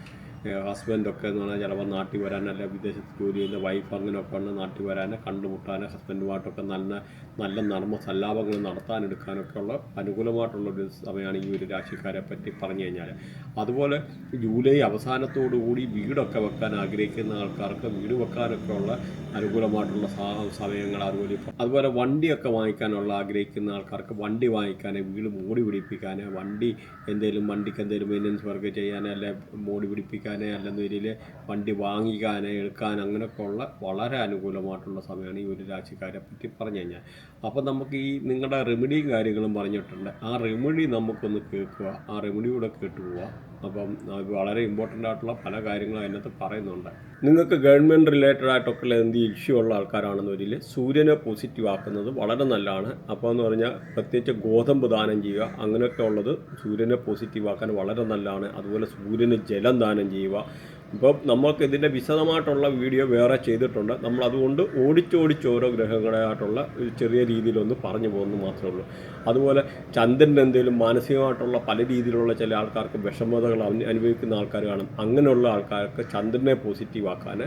ഹസ്ബൻഡൊക്കെ എന്ന് പറഞ്ഞാൽ ചിലപ്പോൾ നാട്ടിൽ വരാൻ, അല്ല വിദേശത്ത് ജോലി ചെയ്യുന്ന വൈഫ് അങ്ങനെയൊക്കെ ഉണ്ട് നാട്ടിൽ വരാൻ, കണ്ടുമുട്ടാൻ, ഹസ്ബൻഡുമായിട്ടൊക്കെ നല്ല നല്ല നർമ്മ സല്ലാപങ്ങൾ നടത്താനെടുക്കാനൊക്കെ ഉള്ള അനുകൂലമായിട്ടുള്ളൊരു സമയമാണ് ഈ ഒരു രാശിക്കാരെ പറ്റി പറഞ്ഞു കഴിഞ്ഞാൽ. അതുപോലെ ജൂലൈ അവസാനത്തോടുകൂടി വീടൊക്കെ വെക്കാൻ ആഗ്രഹിക്കുന്ന ആൾക്കാർക്ക് വീട് വെക്കാനൊക്കെ ഉള്ള അനുകൂലമായിട്ടുള്ള സമയങ്ങൾ. അതുപോലെ വണ്ടിയൊക്കെ വാങ്ങിക്കാനുള്ള ആഗ്രഹിക്കുന്ന ആൾക്കാർക്ക് വണ്ടി വാങ്ങിക്കാൻ, വീട് മോടി പിടിപ്പിക്കാൻ, വണ്ടിക്ക് എന്തെങ്കിലും മെയിൻ്റനൻസ് വർക്ക് ചെയ്യാൻ, അല്ലെ മോടി പിടിപ്പിക്കാൻ, അല്ലെന്ന രീതിയിൽ വണ്ടി വാങ്ങിക്കാൻ, എടുക്കാൻ, അങ്ങനെയൊക്കെ ഉള്ള വളരെ അനുകൂലമായിട്ടുള്ള സമയമാണ് ഈ ഒരു രാശിക്കാരെ പറ്റി പറഞ്ഞു കഴിഞ്ഞാൽ. അപ്പം നമുക്ക് ഈ നിങ്ങളുടെ റെമഡിയും കാര്യങ്ങളും പറഞ്ഞിട്ടുണ്ട്. ആ റെമഡി നമുക്കൊന്ന് കേൾക്കുക, ആ റെമഡിയൂടെ കേട്ടുപോവുക. അപ്പം വളരെ ഇമ്പോർട്ടൻ്റ് ആയിട്ടുള്ള പല കാര്യങ്ങളും അതിനകത്ത് പറയുന്നുണ്ട്. നിങ്ങൾക്ക് ഗവൺമെൻറ് റിലേറ്റഡ് ആയിട്ടൊക്കെ എന്ത് ഇഷ്യൂ ഉള്ള ആൾക്കാരാണെന്നൊരിൽ സൂര്യനെ പോസിറ്റീവ് ആക്കുന്നത് വളരെ നല്ലതാണ്. അപ്പോൾ എന്ന് പറഞ്ഞാൽ പ്രത്യേകിച്ച് ഗോതമ്പ് ദാനം ചെയ്യുക, അങ്ങനെയൊക്കെ ഉള്ളത് സൂര്യനെ പോസിറ്റീവ് ആക്കാൻ വളരെ നല്ലതാണ്. അതുപോലെ സൂര്യന് ജലം ദാനം ചെയ്യുക. ഇപ്പം നമുക്ക് ഇതിൻ്റെ വിശദമായിട്ടുള്ള വീഡിയോ വേറെ ചെയ്തിട്ടുണ്ട്. നമ്മൾ അതുകൊണ്ട് ഓടിച്ചോടിച്ച് ഓരോ ഗ്രഹങ്ങളായിട്ടുള്ള ഒരു ചെറിയ രീതിയിലൊന്ന് പറഞ്ഞു പോകുന്നു മാത്രമേ ഉള്ളൂ. അതുപോലെ ചന്ദ്രൻ്റെ എന്തെങ്കിലും മാനസികമായിട്ടുള്ള പല രീതിയിലുള്ള ചില ആൾക്കാർക്ക് വിഷമതകൾ അനുഭവിക്കുന്ന ആൾക്കാർ കാണും. അങ്ങനെയുള്ള ആൾക്കാർക്ക് ചന്ദ്രനെ പോസിറ്റീവ് ആക്കാൻ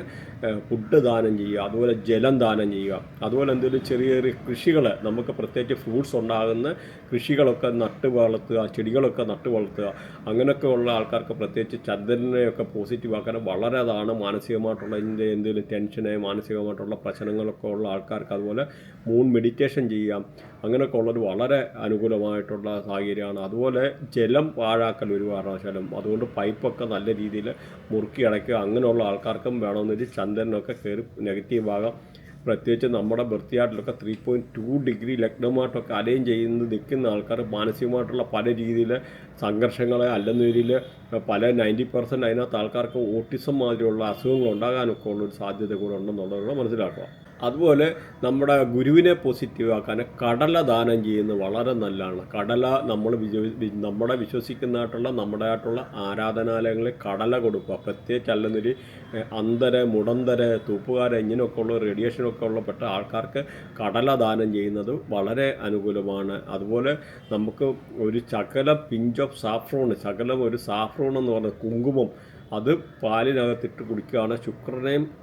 ഫുഡ് ദാനം ചെയ്യുക, അതുപോലെ ജലം ദാനം ചെയ്യുക. അതുപോലെ എന്തെങ്കിലും ചെറിയ ചെറിയ കൃഷികൾ, നമുക്ക് പ്രത്യേകിച്ച് ഫ്രൂട്ട്സ് ഉണ്ടാകുന്ന കൃഷികളൊക്കെ നട്ട് വളർത്തുക, ചെടികളൊക്കെ നട്ട് വളർത്തുക. അങ്ങനെയൊക്കെ ഉള്ള ആൾക്കാർക്ക് പ്രത്യേകിച്ച് ചന്ദ്രനെയൊക്കെ പോസിറ്റീവ് ആക്കാൻ വളരെ അതാണ്. മാനസികമായിട്ടുള്ള എന്തെങ്കിലും ടെൻഷന്, മാനസികമായിട്ടുള്ള പ്രശ്നങ്ങളൊക്കെ ഉള്ള ആൾക്കാർക്ക് അതുപോലെ മൂൺ മെഡിറ്റേഷൻ ചെയ്യാം. അങ്ങനെയൊക്കെ ഉള്ളൊരു വളരെ അനുകൂലമായിട്ടുള്ള സാഹചര്യമാണ്. അതുപോലെ ജലം പാഴാക്കൽ ഒരു കാരണവശാലും, അതുകൊണ്ട് പൈപ്പൊക്കെ നല്ല രീതിയിൽ മുറുക്കി അടയ്ക്കുക. അങ്ങനെയുള്ള ആൾക്കാർക്കും വേണമെന്നൊരു ചന്ദ്രനൊക്കെ കയറി നെഗറ്റീവ് ആകാം. പ്രത്യേകിച്ച് നമ്മുടെ ബർത്തിയാട്ടിലൊക്കെ 3.2 ഡിഗ്രി ലഗ്നമായിട്ടൊക്കെ അലൈൻ നിൽക്കുന്ന ആൾക്കാർ മാനസികമായിട്ടുള്ള പല രീതിയിൽ സംഘർഷങ്ങളെ, അല്ലെന്ന രീതിയിൽ പല 90% അതിനകത്ത് ആൾക്കാർക്ക് ഓട്ടിസം മാതിരിയുള്ള അസുഖങ്ങൾ ഉണ്ടാകാനൊക്കെ ഉള്ളൊരു സാധ്യത കൂടെ ഉണ്ടെന്നുള്ളത് മനസ്സിലാക്കുക. അതുപോലെ നമ്മുടെ ഗുരുവിനെ പോസിറ്റീവ് ആക്കാൻ കടല ദാനം ചെയ്യുന്നത് വളരെ നല്ലതാണ്. കടല നമ്മുടെ വിശ്വസിക്കുന്നതായിട്ടുള്ള നമ്മുടെയായിട്ടുള്ള ആരാധനാലയങ്ങളിൽ കടല കൊടുക്കുക. പ്രത്യേകിച്ച് അല്ലെന്നൊരു മുടന്തര, തൂപ്പുകാര, ഇങ്ങനെയൊക്കെ ഉള്ള റേഡിയേഷനൊക്കെ ഉള്ള പെട്ട ആൾക്കാർക്ക് കടല ദാനം ചെയ്യുന്നത് വളരെ അനുകൂലമാണ്. അതുപോലെ നമുക്ക് ഒരു പിഞ്ച് ഓഫ് സാഫ്രോൺ, ഒരു സാഫ്രോൺ എന്ന് പറഞ്ഞ കുങ്കുമം, അത് പാലിനകത്തിട്ട് കുടിക്കുകയാണ്.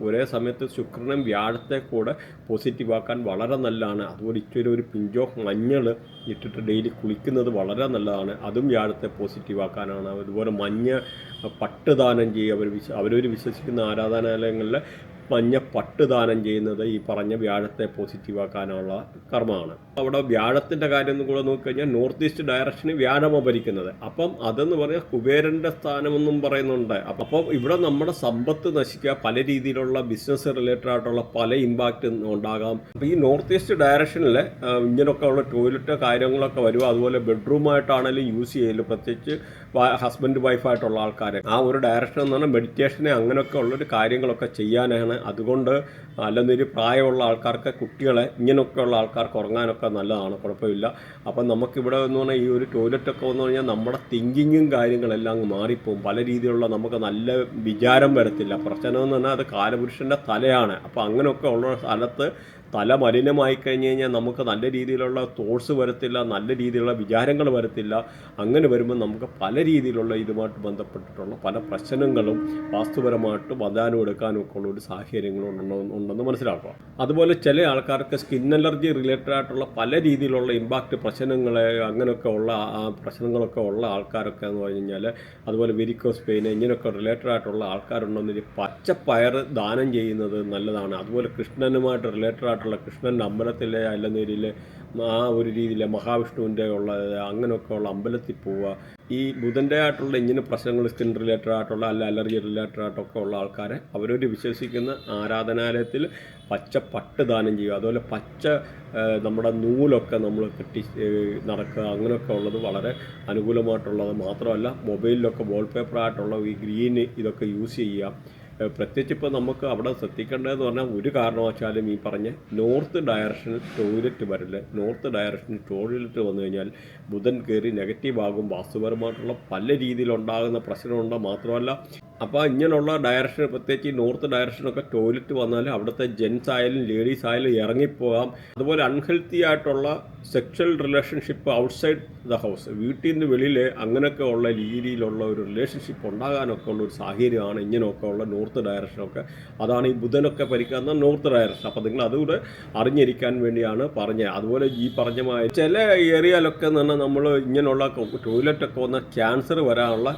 ഒരേ സമയത്ത് ശുക്രനെയും വ്യാഴത്തെ കൂടെ പോസിറ്റീവാക്കാൻ വളരെ നല്ലതാണ്. അതുപോലെ ഇച്ചിരി ഒരു പിഞ്ച് ഓഫ് മഞ്ഞൾ ഇട്ടിട്ട് ഡെയിലി കുളിക്കുന്നത് വളരെ നല്ലതാണ്. അതും വ്യാഴത്തെ പോസിറ്റീവാക്കാനാണ്. അതുപോലെ മഞ്ഞ പട്ട് ദാനം ചെയ്യുക. അവരവർ വിശ്വസിക്കുന്ന ആരാധനാലയങ്ങളിൽ മഞ്ഞ പട്ട് ദാനം ചെയ്യുന്നത് ഈ പറഞ്ഞ വ്യാഴത്തെ പോസിറ്റീവാക്കാനുള്ള കർമ്മമാണ്. അവിടെ വ്യാഴത്തിൻ്റെ കാര്യം കൂടെ നോക്കിക്കഴിഞ്ഞാൽ നോർത്ത് ഈസ്റ്റ് ഡയറക്ഷന് വ്യാഴമാണ് ഭരിക്കുന്നത്. അപ്പം അതെന്ന് പറഞ്ഞാൽ കുബേരൻ്റെ സ്ഥാനമെന്നും പറയുന്നുണ്ട്. അപ്പം ഇവിടെ നമ്മുടെ സമ്പത്ത് നശിക്കുക, പല രീതിയിലുള്ള ബിസിനസ് റിലേറ്റഡ് ആയിട്ടുള്ള പല ഇമ്പാക്റ്റ് ഉണ്ടാകാം. അപ്പോൾ ഈ നോർത്ത് ഈസ്റ്റ് ഡയറക്ഷനിൽ ഇങ്ങനെയൊക്കെ ഉള്ള ടോയ്ലറ്റ് കാര്യങ്ങളൊക്കെ വരും. അതുപോലെ ബെഡ്റൂമായിട്ടാണെങ്കിലും യൂസ് ചെയ്യല്, പ്രത്യേകിച്ച് ഹസ്ബൻഡ് വൈഫായിട്ടുള്ള ആൾക്കാർ ആ ഒരു ഡയറക്ഷൻ എന്ന് പറഞ്ഞാൽ മെഡിറ്റേഷനെ അങ്ങനെയൊക്കെ ഉള്ളൊരു കാര്യങ്ങളൊക്കെ ചെയ്യാനാണ്. അതുകൊണ്ട് അല്ലെന്നൊരു പ്രായമുള്ള ആൾക്കാർക്ക്, കുട്ടികളെ, ഇങ്ങനെയൊക്കെയുള്ള ആൾക്കാർക്ക് ഉറങ്ങാനൊക്കെ നല്ലതാണ്, കുഴപ്പമില്ല. അപ്പം നമുക്കിവിടെ എന്ന് പറഞ്ഞാൽ ഈ ഒരു ടോയ്ലറ്റൊക്കെ വന്നു കഴിഞ്ഞാൽ നമ്മുടെ തിങ്കിങ്ങും കാര്യങ്ങളെല്ലാം അങ്ങ് മാറിപ്പോവും. പല രീതിയിലുള്ള നമുക്ക് നല്ല വിചാരം വരത്തില്ല. പ്രശ്നം എന്ന് പറഞ്ഞാൽ അത് കാലപുരുഷൻ്റെ തലയാണ്. അപ്പോൾ അങ്ങനെയൊക്കെ ഉള്ള സ്ഥലത്ത് തല മലിനമായി കഴിഞ്ഞ് കഴിഞ്ഞാൽ നമുക്ക് നല്ല രീതിയിലുള്ള തോട്ട്സ് വരത്തില്ല, നല്ല രീതിയിലുള്ള വിചാരങ്ങൾ വരത്തില്ല. അങ്ങനെ വരുമ്പോൾ നമുക്ക് പല രീതിയിലുള്ള ഇതുമായിട്ട് ബന്ധപ്പെട്ടിട്ടുള്ള പല പ്രശ്നങ്ങളും വാസ്തുപരമായിട്ട് വധാനം എടുക്കാനും ഒക്കെ ഉള്ള ഒരു സാഹചര്യങ്ങളും ഉണ്ടെന്ന് മനസ്സിലാക്കുക. അതുപോലെ ചില ആൾക്കാർക്ക് സ്കിൻ അലർജി റിലേറ്റഡ് ആയിട്ടുള്ള പല രീതിയിലുള്ള ഇമ്പാക്റ്റ് പ്രശ്നങ്ങളെ അങ്ങനെയൊക്കെ ഉള്ള പ്രശ്നങ്ങളൊക്കെ ഉള്ള ആൾക്കാരൊക്കെ എന്ന് പറഞ്ഞു കഴിഞ്ഞാൽ, അതുപോലെ വെരിക്കോസ് പെയിൻ ഇങ്ങനെയൊക്കെ റിലേറ്റഡ് ആയിട്ടുള്ള ആൾക്കാരുണ്ടെന്നൊരു പച്ചപ്പയർ ദാനം ചെയ്യുന്നത് നല്ലതാണ്. അതുപോലെ കൃഷ്ണനുമായിട്ട് റിലേറ്റഡ് ആയിട്ടുള്ള കൃഷ്ണൻ്റെ അമ്പലത്തിലെ അല്ലെന്നേരിയിൽ ആ ഒരു രീതിയിൽ മഹാവിഷ്ണുവിൻ്റെ ഉള്ള അങ്ങനെയൊക്കെ ഉള്ള അമ്പലത്തിൽ പോവുക. ഈ ബുധൻ്റെ ആയിട്ടുള്ള ഇങ്ങനെ പ്രശ്നങ്ങൾ സ്കിൻ റിലേറ്റഡ് ആയിട്ടുള്ള അലർജി റിലേറ്റഡ് ആയിട്ടൊക്കെ ഉള്ള ആൾക്കാരെ അവരൊരു വിശ്വസിക്കുന്ന ആരാധനാലയത്തിൽ പച്ച പട്ട് ദാനം ചെയ്യുക. അതുപോലെ നമ്മുടെ നൂലൊക്കെ നമ്മൾ കെട്ടി നടക്കുക, അങ്ങനെയൊക്കെ ഉള്ളത് വളരെ അനുകൂലമായിട്ടുള്ളത്. മാത്രമല്ല മൊബൈലിലൊക്കെ വാൾപേപ്പറായിട്ടുള്ള ഈ ഗ്രീൻ ഇതൊക്കെ യൂസ് ചെയ്യുക. പ്രത്യേകിച്ച് ഇപ്പോൾ നമുക്ക് അവിടെ ശ്രദ്ധിക്കേണ്ടതെന്ന് പറഞ്ഞാൽ ഒരു കാരണവശാലും ഈ പറഞ്ഞ നോർത്ത് ഡയറക്ഷനിൽ ടോയ്ലറ്റ് വരില്ല. നോർത്ത് ഡയറക്ഷനിൽ ടോയ്ലറ്റ് വന്നു കഴിഞ്ഞാൽ ബുധൻ കയറി നെഗറ്റീവ് ആകും. വാസ്തുപരമായിട്ടുള്ള പല രീതിയിലുണ്ടാകുന്ന പ്രശ്നമുണ്ട്. മാത്രമല്ല അപ്പോൾ ഇങ്ങനെയുള്ള ഡയറക്ഷൻ, പ്രത്യേകിച്ച് നോർത്ത് ഡയറക്ഷനൊക്കെ ടോയ്ലറ്റ് വന്നാൽ അവിടുത്തെ ജെൻസ് ആയാലും ലേഡീസ് ആയാലും ഇറങ്ങിപ്പോകാം. അതുപോലെ അൺഹെൽത്തി ആയിട്ടുള്ള sexual relationship outside the house, വീട്ടിൽ നിന്ന് വെളിയിൽ അങ്ങനെയൊക്കെ ഉള്ള രീതിയിലുള്ള ഒരു റിലേഷൻഷിപ്പ് ഉണ്ടാകാനൊക്കെ ഉള്ള ഒരു സാഹചര്യമാണ് ഇങ്ങനെയൊക്കെ ഉള്ള നോർത്ത് ഡയറക്ഷനൊക്കെ. അതാണ് ഈ ബുധനൊക്കെ ഭരിക്കുന്ന നോർത്ത് ഡയറക്ഷൻ. അപ്പോൾ നിങ്ങൾ അതുകൂടെ അറിഞ്ഞിരിക്കാൻ വേണ്ടിയാണ് പറഞ്ഞത്. അതുപോലെ ഈ പറഞ്ഞ ചില ഏരിയയിലൊക്കെ എന്ന് പറഞ്ഞാൽ നമ്മൾ ഇങ്ങനെയുള്ള ടോയ്ലറ്റൊക്കെ വന്ന ക്യാൻസർ വരാനുള്ള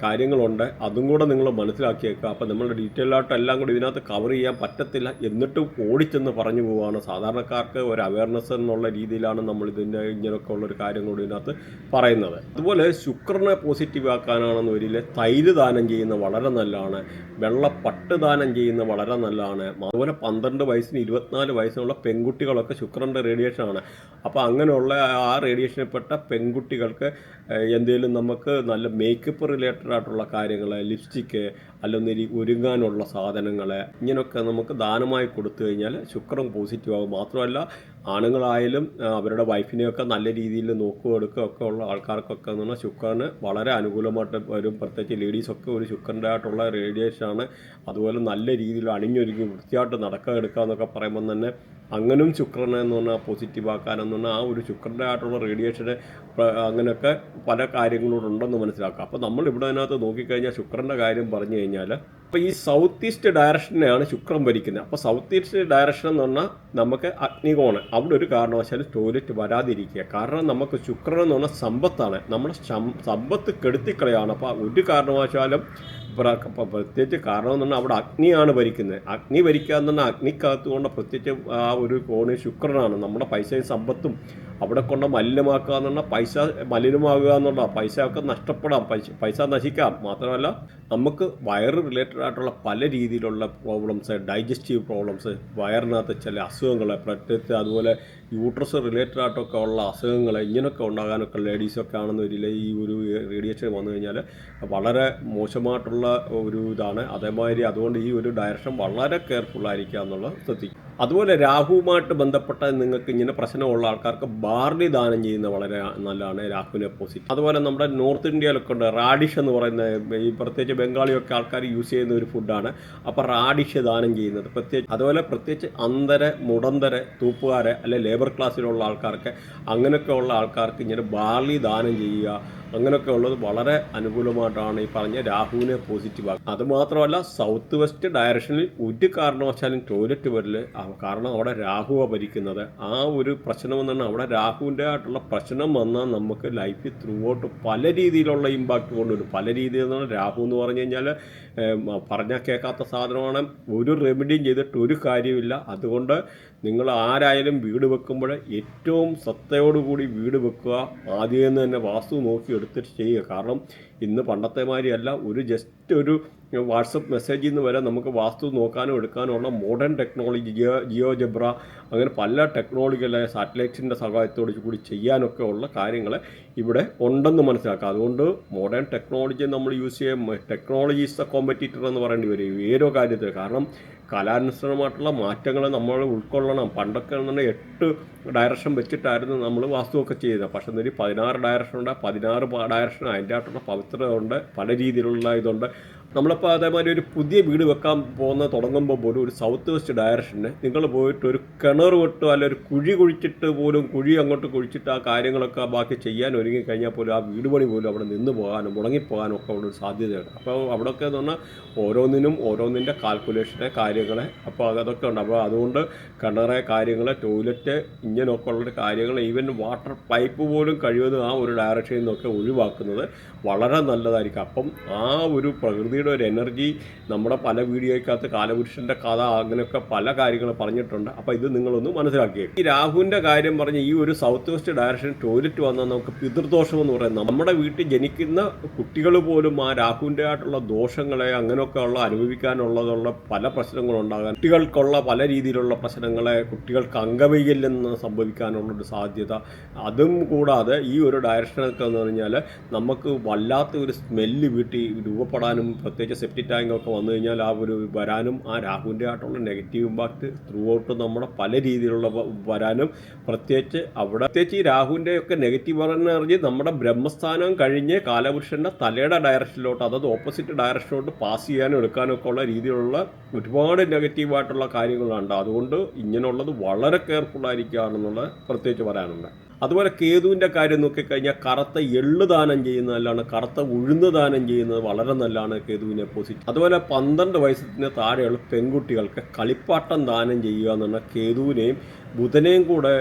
കാര്യങ്ങളുണ്ട്. അതും കൂടെ നിങ്ങൾ മനസ്സിലാക്കിയേക്കുക. അപ്പോൾ നമ്മളുടെ ഡീറ്റെയിൽ ആയിട്ട് എല്ലാം കൂടി ഇതിനകത്ത് കവർ ചെയ്യാൻ പറ്റത്തില്ല, എന്നിട്ടും ഓടിച്ചെന്ന് പറഞ്ഞു പോവുകയാണ്. സാധാരണക്കാർക്ക് ഒരു അവയർനെസ് എന്നുള്ള രീതിയിലാണ് നമ്മൾ ഇതിൻ്റെ ഇങ്ങനെയൊക്കെ ഉള്ളൊരു കാര്യം കൂടി ഇതിനകത്ത് പറയുന്നത്. അതുപോലെ ശുക്രനെ പോസിറ്റീവ് ആക്കാനാണെന്ന് വരില്ല, തൈര് ദാനം ചെയ്യുന്നത് വളരെ നല്ലതാണ്. വെള്ളപ്പട്ട് ദാനം ചെയ്യുന്നത് വളരെ നല്ലതാണ്. അതുപോലെ 12 വയസ്സിന് 24 വയസ്സിനുള്ള പെൺകുട്ടികളൊക്കെ ശുക്രൻ്റെ റേഡിയേഷനാണ്. അപ്പോൾ അങ്ങനെയുള്ള ആ റേഡിയേഷനിൽപ്പെട്ട പെൺകുട്ടികൾക്ക് എന്തെങ്കിലും നമുക്ക് നല്ല മേക്കപ്പ് റിലേറ്റഡ് ആയിട്ടുള്ള കാര്യങ്ങൾ, ലിപ്സ്റ്റിക്ക്, അല്ലെങ്കിൽ ഒരുങ്ങാനുള്ള സാധനങ്ങൾ, ഇങ്ങനെയൊക്കെ നമുക്ക് ദാനമായി കൊടുത്തു കഴിഞ്ഞാൽ ശുക്രൻ പോസിറ്റീവ് ആകും. മാത്രമല്ല ആണുങ്ങളായാലും അവരുടെ വൈഫിനെയൊക്കെ നല്ല രീതിയിൽ നോക്കുകയൊക്കെ ഉള്ള ആൾക്കാർക്കൊക്കെ എന്ന് പറഞ്ഞാൽ ശുക്രന് വളരെ അനുകൂലമായിട്ട് വരും. പ്രത്യേകിച്ച് ലേഡീസൊക്കെ ഒരു ശുക്രൻ്റെ ആയിട്ടുള്ള റേഡിയേഷനാണ്. അതുപോലെ നല്ല രീതിയിൽ അണിഞ്ഞൊരുങ്ങി വൃത്തിയായിട്ട് നടക്കുക എടുക്കുക എന്നൊക്കെ പറയുമ്പോൾ തന്നെ അങ്ങനും ശുക്രനെ എന്ന് പറഞ്ഞാൽ പോസിറ്റീവ് ആക്കാനെന്ന് പറഞ്ഞാൽ ആ ഒരു ശുക്രൻ്റെ ആയിട്ടുള്ള റേഡിയേഷന് അങ്ങനെയൊക്കെ പല കാര്യങ്ങളോടുണ്ടെന്ന് മനസ്സിലാക്കുക. അപ്പോൾ നമ്മൾ ഇവിടെ അതിനകത്ത് നോക്കിക്കഴിഞ്ഞാൽ ശുക്രൻ്റെ കാര്യം പറഞ്ഞു കഴിഞ്ഞാൽ അപ്പോൾ ഈ സൗത്ത് ഈസ്റ്റ് ഡയറക്ഷനെയാണ് ശുക്രൻ ഭരിക്കുന്നത്. അപ്പോൾ സൗത്ത് ഈസ്റ്റ് ഡയറക്ഷൻ എന്ന് പറഞ്ഞാൽ നമുക്ക് അഗ്നികോണ്, അവിടെ ഒരു കാരണവശാലും ടോയ്ലറ്റ് വരാതിരിക്കുക. കാരണം നമുക്ക് ശുക്രൻ എന്ന് പറഞ്ഞാൽ സമ്പത്താണ്, നമ്മുടെ സമ്പത്ത് കെടുത്തിക്കളയാണ്. അപ്പോൾ ഒരു കാരണവശാലും പ്രത്യേകിച്ച് കാരണം എന്ന് പറഞ്ഞാൽ അവിടെ അഗ്നിയാണ് ഭരിക്കുന്നത്. അഗ്നി ഭരിക്കുക എന്ന് പറഞ്ഞാൽ അഗ്നിക്കകത്തുകൊണ്ട് പ്രത്യേകിച്ച് ആ ഒരു കോണ് ശുക്രനാണ്. നമ്മുടെ പൈസയും സമ്പത്തും അവിടെ കൊണ്ട് മലിനമാക്കുക എന്ന് പറഞ്ഞാൽ പൈസ മലിനമാകുക എന്നുള്ള പൈസയൊക്കെ നഷ്ടപ്പെടാം, പൈസ നശിക്കാം. മാത്രമല്ല നമുക്ക് വയറ് റിലേറ്റഡ് ആയിട്ടുള്ള പല രീതിയിലുള്ള പ്രോബ്ലംസ്, ഡൈജസ്റ്റീവ് പ്രോബ്ലംസ്, വയറിനകത്ത് ചില അസുഖങ്ങൾ, പ്രത്യേകിച്ച് അതുപോലെ യൂട്രസ് റിലേറ്റഡ് ആയിട്ടൊക്കെ ഉള്ള അസുഖങ്ങൾ ഇങ്ങനെയൊക്കെ ഉണ്ടാകാനൊക്കെ ലേഡീസൊക്കെ ആണെന്ന് വരില്ല ഈ ഒരു റേഡിയേഷൻ വന്നു കഴിഞ്ഞാൽ വളരെ മോശമായിട്ടുള്ള ഒരു ഇതാണ്. അതേമാതിരി അതുകൊണ്ട് ഈ ഒരു ഡയറക്ഷൻ വളരെ കെയർഫുള്ളായിരിക്കുക എന്നുള്ളത് ശ്രദ്ധിക്കും. അതുപോലെ രാഹുവുമായിട്ട് ബന്ധപ്പെട്ട നിങ്ങൾക്ക് ഇങ്ങനെ പ്രശ്നമുള്ള ആൾക്കാർക്ക് ബാർലി ദാനം ചെയ്യുന്നത് വളരെ നല്ലതാണ്, രാഹുവിനെ പോസിറ്റീവ്. അതുപോലെ നമ്മുടെ നോർത്ത് ഇന്ത്യയിലൊക്കെ ഉണ്ട് റാഡിഷ് എന്ന് പറയുന്ന, ഈ പ്രത്യേകിച്ച് ബംഗാളിയൊക്കെ ആൾക്കാർ യൂസ് ചെയ്യുന്ന ഒരു ഫുഡാണ്. അപ്പോൾ റാഡിഷ് ദാനം ചെയ്യുന്നത് അതുപോലെ പ്രത്യേകിച്ച് അന്തര, മുടന്തര, തൂപ്പുകാരെ അല്ലെ ലേബർ ക്ലാസ്സിലുള്ള ആൾക്കാർക്ക്, അങ്ങനെയൊക്കെ ഉള്ള ആൾക്കാർക്ക് ഇങ്ങനെ ബാർലി ദാനം ചെയ്യുക, അങ്ങനെയൊക്കെ ഉള്ളത് വളരെ അനുകൂലമായിട്ടാണ് ഈ പറഞ്ഞ രാഹുവിനെ പോസിറ്റീവ് ആക്കുക. അതുമാത്രമല്ല സൗത്ത് വെസ്റ്റ് ഡയറക്ഷനിൽ ഒരു കാരണവശാലും ടോയ്ലറ്റ് വരില്ല. കാരണം അവിടെ രാഹുവാണ് ഭരിക്കുന്നത്. ആ ഒരു പ്രശ്നം എന്ന് പറഞ്ഞാൽ അവിടെ രാഹുവിൻ്റെ ആയിട്ടുള്ള പ്രശ്നം വന്നാൽ നമുക്ക് ലൈഫിൽ ത്രൂ ഔട്ട് പല രീതിയിലുള്ള ഇമ്പാക്റ്റ് കൊണ്ടുവരും. പല രീതിയിൽ നിന്ന് രാഹു എന്ന് പറഞ്ഞു കഴിഞ്ഞാൽ പറഞ്ഞാൽ കേൾക്കാത്ത സാധനമാണ്. ഒരു റെമഡിയും ചെയ്തിട്ട് ഒരു കാര്യമില്ല. അതുകൊണ്ട് നിങ്ങൾ ആരായാലും വീട് വെക്കുമ്പോൾ ഏറ്റവും ശ്രദ്ധയോടുകൂടി വീട് വെക്കുക. ആദ്യം തന്നെ വാസ്തു നോക്കി എടുത്തിട്ട് ചെയ്യുക. കാരണം ഇന്ന് പണ്ടത്തെ മാതിരിയല്ല, ഒരു ജസ്റ്റ് ഒരു വാട്സപ്പ് മെസ്സേജിൽ നിന്ന് വരെ നമുക്ക് വാസ്തു നോക്കാനും എടുക്കാനുമുള്ള മോഡേൺ ടെക്നോളജി, ജിയോ ജബ്ര, അങ്ങനെ പല ടെക്നോളജികളെ സാറ്റലൈറ്റ്സിൻ്റെ സഹായത്തോടു കൂടി ചെയ്യാനൊക്കെ ഉള്ള കാര്യങ്ങൾ ഇവിടെ ഉണ്ടെന്ന് മനസ്സിലാക്കുക. അതുകൊണ്ട് മോഡേൺ ടെക്നോളജി നമ്മൾ യൂസ് ചെയ്യാൻ, ടെക്നോളജി ഈസ് ദ കോമ്പറ്റീറ്റർ എന്ന് പറയേണ്ടി വരും ഓരോ കാര്യത്തിൽ. കാരണം കാലാനുസൃതമായിട്ടുള്ള മാറ്റങ്ങൾ നമ്മൾ ഉൾക്കൊള്ളണം. പണ്ടൊക്കെ തന്നെ 8 ഡയറക്ഷൻ വെച്ചിട്ടായിരുന്നു നമ്മൾ വാസ്തുവൊക്കെ ചെയ്യുന്നത്. പക്ഷേ എന്നൊരു 16 ഡയറക്ഷൻ ഉണ്ട്, 16 ഡയറക്ഷൻ അതിൻ്റെ ആയിട്ടുള്ള പവിത്രത ഉണ്ട്, പല രീതിയിലുള്ള ഇതുണ്ട്. നമ്മളിപ്പോൾ അതേമാതിരി ഒരു പുതിയ വീട് വെക്കാൻ തുടങ്ങുമ്പോൾ പോലും ഒരു സൗത്ത് വെസ്റ്റ് ഡയറക്ഷന് നിങ്ങൾ പോയിട്ട് ഒരു കിണർ വെട്ടോ അല്ല ഒരു കുഴി കുഴിച്ചിട്ട് പോലും, കുഴി അങ്ങോട്ട് കുഴിച്ചിട്ട് ആ കാര്യങ്ങളൊക്കെ ബാക്കി ചെയ്യാൻ ഒരുങ്ങി കഴിഞ്ഞാൽ പോലും ആ വീട് പണി പോലും അവിടെ നിന്ന് പോകാനും മുടങ്ങിപ്പോകാനും ഒക്കെ ഉള്ളൊരു സാധ്യതയുണ്ട്. അപ്പോൾ അവിടെയൊക്കെ എന്ന് പറഞ്ഞാൽ ഓരോന്നിൻ്റെ കാൽക്കുലേഷനെ കാര്യങ്ങളെ അപ്പോൾ അതൊക്കെ ഉണ്ട്. അപ്പോൾ അതുകൊണ്ട് കിണറെ കാര്യങ്ങൾ, ടോയ്ലറ്റ്, ഇങ്ങനെയൊക്കെ ഉള്ളൊരു കാര്യങ്ങൾ, ഈവൻ വാട്ടർ പൈപ്പ് പോലും കഴിയുന്നത് ആ ഒരു ഡയറക്ഷനിൽ നിന്നൊക്കെ ഒഴിവാക്കുന്നത് വളരെ നല്ലതായിരിക്കും. അപ്പം ആ ഒരു പ്രകൃതിയുടെ ഒരു എനർജി നമ്മുടെ പല വീഡിയോയ്ക്കകത്ത് കാലപുരുഷൻ്റെ കഥ അങ്ങനെയൊക്കെ പല കാര്യങ്ങൾ പറഞ്ഞിട്ടുണ്ട്. അപ്പോൾ ഇത് നിങ്ങളൊന്ന് മനസ്സിലാക്കിയേ. ഈ രാഹുവിൻ്റെ കാര്യം പറഞ്ഞ് ഈ ഒരു സൗത്ത് വെസ്റ്റ് ഡയറക്ഷൻ ടോയ്ലറ്റ് വന്നാൽ നമുക്ക് പിതൃദോഷം എന്ന് പറയുന്നത്, നമ്മുടെ വീട്ടിൽ ജനിക്കുന്ന കുട്ടികൾ പോലും ആ രാഹുവിൻ്റെ ആയിട്ടുള്ള ദോഷങ്ങളെ അങ്ങനെയൊക്കെ ഉള്ള അനുഭവിക്കാനുള്ളതുള്ള പല പ്രശ്നങ്ങളുണ്ടാകാൻ, കുട്ടികൾക്കുള്ള പല രീതിയിലുള്ള പ്രശ്നങ്ങളെ, കുട്ടികൾക്ക് അംഗവൈകല്യം സംഭവിക്കാനുള്ളൊരു സാധ്യത, അതും കൂടാതെ ഈ ഒരു ഡയറക്ഷനൊക്കെ എന്ന് പറഞ്ഞാൽ നമുക്ക് വല്ലാത്ത ഒരു സ്മെല്ല് വീട്ടിൽ രൂപപ്പെടാനും പ്രത്യേകിച്ച് സെപ്റ്റിക് ടാങ്കൊക്കെ വന്നു കഴിഞ്ഞാൽ ആ ഒരു വരാനും ആ രാഹുവിൻ്റെ ആയിട്ടുള്ള നെഗറ്റീവ് ഇമ്പാക്റ്റ് ത്രൂ ഔട്ട് നമ്മുടെ പല രീതിയിലുള്ള വരാനും പ്രത്യേകിച്ച് ഈ രാഹുവിൻ്റെയൊക്കെ നെഗറ്റീവ് എനർജി നമ്മുടെ ബ്രഹ്മസ്ഥാനം കഴിഞ്ഞ് കാലപുരുഷൻ്റെ തലയുടെ ഡയറക്ഷനിലോട്ട്, അതായത് ഓപ്പോസിറ്റ് ഡയറക്ഷനിലോട്ട് പാസ് ചെയ്യാനും എടുക്കാനും ഒക്കെ ഉള്ള രീതിയിലുള്ള ഒരുപാട് നെഗറ്റീവായിട്ടുള്ള കാര്യങ്ങളുണ്ട്. അതുകൊണ്ട് ഇങ്ങനെയുള്ളത് വളരെ കെയർഫുള്ളായിരിക്കുകയാണെന്നുള്ള പ്രത്യേകിച്ച് പറയാനുണ്ട്. അതുപോലെ കേതുവിൻ്റെ കാര്യം നോക്കിക്കഴിഞ്ഞാൽ കറുത്ത എള്ള് ദാനം ചെയ്യുന്നതല്ലാണ്, കറുത്ത ഉഴുന്ന് ദാനം ചെയ്യുന്നത് വളരെ നല്ലതാണ് കേതുവിനെ പോസിറ്റീവ്. അതുപോലെ 12 വയസ്സിന് താഴെയുള്ള പെൺകുട്ടികൾക്ക് കളിപ്പാട്ടം ദാനം ചെയ്യുക എന്നുള്ള കേതുവിനെയും ബുധനെയും കൂടെ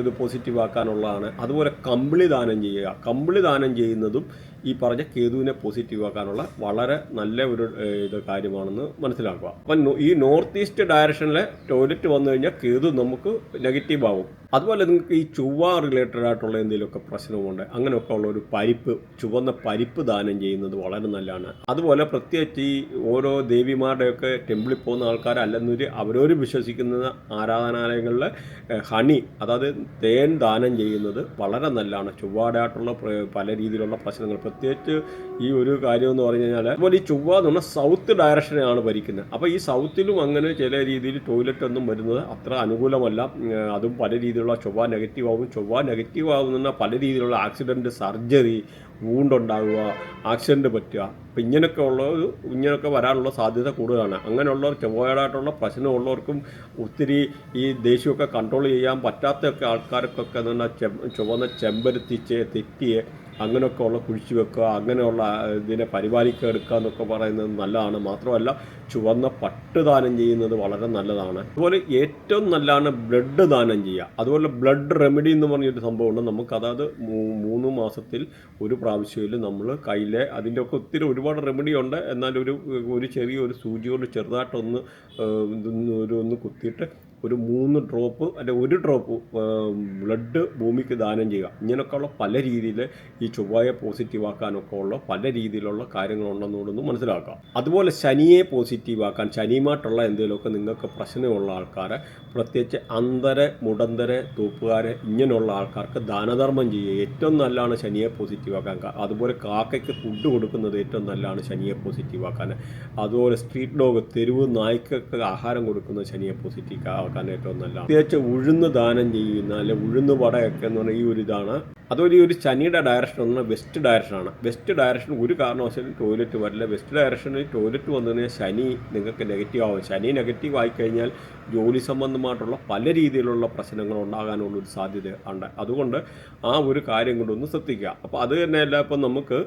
ഇത് പോസിറ്റീവ് ആക്കാനുള്ളതാണ്. അതുപോലെ കമ്പിളി ദാനം ചെയ്യുക, കമ്പിളി ദാനം ചെയ്യുന്നതും ഈ പറഞ്ഞ കേതുവിനെ പോസിറ്റീവ് ആക്കാനുള്ള വളരെ നല്ല ഒരു കാര്യമാണെന്ന് മനസ്സിലാക്കുക. അപ്പം ഈ നോർത്ത് ഈസ്റ്റ് ഡയറക്ഷനിലെ ടോയ്ലറ്റ് വന്നു കഴിഞ്ഞാൽ കേതു നമുക്ക് നെഗറ്റീവ് ആവും. അതുപോലെ നിങ്ങൾക്ക് ഈ ചൊവ്വ റിലേറ്റഡ് ആയിട്ടുള്ള എന്തെങ്കിലുമൊക്കെ പ്രശ്നമുണ്ട്, അങ്ങനെയൊക്കെ ഉള്ള ഒരു പരിപ്പ്, ചുവന്ന പരിപ്പ് ദാനം ചെയ്യുന്നത് വളരെ നല്ലതാണ്. അതുപോലെ പ്രത്യേകിച്ച് ഈ ഓരോ ദേവിമാരുടെയൊക്കെ ടെമ്പിളിൽ പോകുന്ന ആൾക്കാർ അല്ലെന്നൊരു അവരവർ വിശ്വസിക്കുന്ന ആരാധനാലയങ്ങളിൽ ഹണി, അതായത് തേൻ ദാനം ചെയ്യുന്നത് വളരെ നല്ലതാണ്. ചൊവ്വയുടെ പല രീതിയിലുള്ള പ്രശ്നങ്ങൾ, പ്രത്യേകിച്ച് ഈ ഒരു കാര്യം എന്ന് പറഞ്ഞു കഴിഞ്ഞാൽ അതുപോലെ ഈ ചൊവ്വ എന്ന് പറഞ്ഞാൽ സൗത്ത് ഡയറക്ഷനെയാണ് ഭരിക്കുന്നത്. അപ്പോൾ ഈ സൗത്തിലും അങ്ങനെ ചില രീതിയിൽ ടോയ്ലറ്റ് ഒന്നും വരുന്നത് അത്ര അനുകൂലമല്ല. അതും പല രീതിയിലുള്ള ചൊവ്വ നെഗറ്റീവ് ആകും. ചൊവ്വ നെഗറ്റീവ് ആകുന്ന പല രീതിയിലുള്ള ആക്സിഡൻറ്റ്, സർജറി, വൂണ്ടുണ്ടാകുക, ആക്സിഡൻറ്റ് പറ്റുക, അപ്പം ഇങ്ങനെയൊക്കെ വരാനുള്ള സാധ്യത കൂടുതലാണ്. അങ്ങനെയുള്ളവർ ചൊവ്വയായിട്ടുള്ള പ്രശ്നമുള്ളവർക്കും ഒത്തിരി ഈ ദേഷ്യമൊക്കെ കൺട്രോൾ ചെയ്യാൻ പറ്റാത്തൊക്കെ ആൾക്കാർക്കൊക്കെ എന്ന് പറഞ്ഞാൽ ചുവന്ന ചെമ്പരത്തി, തെറ്റിയെ അങ്ങനെയൊക്കെ ഉള്ള കുഴിച്ചു വെക്കുക, അങ്ങനെയുള്ള ഇതിനെ പരിപാലിക്കുക എടുക്കുക എന്നൊക്കെ പറയുന്നത് നല്ലതാണ്. മാത്രമല്ല ചുവന്ന പട്ട് ദാനം ചെയ്യുന്നത് വളരെ നല്ലതാണ്. അതുപോലെ ഏറ്റവും നല്ലതാണ് ബ്ലഡ് ദാനം ചെയ്യുക. അതുപോലെ ബ്ലഡ് റെമഡി എന്ന് പറഞ്ഞൊരു സംഭവമുണ്ട് നമുക്ക്, അതായത് 3 മാസത്തിൽ ഒരു പ്രാവശ്യത്തിൽ നമ്മൾ കയ്യിലെ അതിൻ്റെയൊക്കെ ഒത്തിരി ഒരുപാട് റെമഡി ഉണ്ട്. എന്നാൽ ഒരു ചെറിയൊരു സൂചി കൊണ്ട് ചെറുതായിട്ടൊന്ന് ഒന്ന് കുത്തിയിട്ട് ഒരു 3 ഡ്രോപ്പ് അല്ലെ 1 ഡ്രോപ്പ് ബ്ലഡ് ഭൂമിക്ക് ദാനം ചെയ്യുക. ഇങ്ങനെയൊക്കെയുള്ള പല രീതിയിൽ ഈ ചൊവ്വയെ പോസിറ്റീവ് ആക്കാനൊക്കെ ഉള്ള പല രീതിയിലുള്ള കാര്യങ്ങളുണ്ടെന്നുകൂടൊന്ന് മനസ്സിലാക്കാം. അതുപോലെ ശനിയെ പോസിറ്റീവ് ആക്കാൻ, ശനിയുമായിട്ടുള്ള എന്തെങ്കിലുമൊക്കെ നിങ്ങൾക്ക് പ്രശ്നമുള്ള ആൾക്കാരെ, പ്രത്യേകിച്ച് അന്തരെ, മുടന്തരെ, തൂപ്പുകാരെ, ഇങ്ങനെയുള്ള ആൾക്കാർക്ക് ദാനധർമ്മം ചെയ്യുക ഏറ്റവും നല്ലതാണ് ശനിയെ പോസിറ്റീവ് ആക്കാൻ. അതുപോലെ കാക്കയ്ക്ക് ഫുഡ് കൊടുക്കുന്നത് ഏറ്റവും നല്ലതാണ് ശനിയെ പോസിറ്റീവ് ആക്കാൻ. അതുപോലെ സ്ട്രീറ്റ് ഡോഗ്, തെരുവ് നായ്ക്കൊക്കെ ആഹാരം കൊടുക്കുന്നത് ശനിയെ പോസിറ്റീവ് ആക്കാൻ ഏറ്റവും നല്ലതാണ്. പ്രത്യേകിച്ച് ഉഴുന്ന് ദാനം ചെയ്യുന്ന അല്ലെ ഉഴുന്ന് വടയൊക്കെ എന്ന് പറഞ്ഞാൽ ഈ ഒരു ഇതാണ്. അതുപോലെ ഈ ഒരു ശനിയുടെ ഡയറക്ഷൻ എന്ന് പറഞ്ഞാൽ വെസ്റ്റ് ഡയറക്ഷനാണ്. വെസ്റ്റ് ഡയറക്ഷൻ ഒരു കാരണവശാലും ടോയ്ലറ്റ് വരില്ല. വെസ്റ്റ് ഡയറക്ഷനിൽ ടോയ്ലറ്റ് വന്നു കഴിഞ്ഞാൽ ശനി നിങ്ങൾക്ക് നെഗറ്റീവ് ആവും. ശനി നെഗറ്റീവ് ആയിക്കഴിഞ്ഞാൽ ജോലി സംബന്ധമായിട്ടുള്ള പല രീതിയിലുള്ള പ്രശ്നങ്ങൾ ഉണ്ടാകാനുള്ളൊരു സാധ്യത ഉണ്ട്. അതുകൊണ്ട് ആ ഒരു കാര്യം കൊണ്ടൊന്ന് ശ്രദ്ധിക്കുക. അപ്പോൾ അത് തന്നെയല്ല, ഇപ്പം നമുക്ക്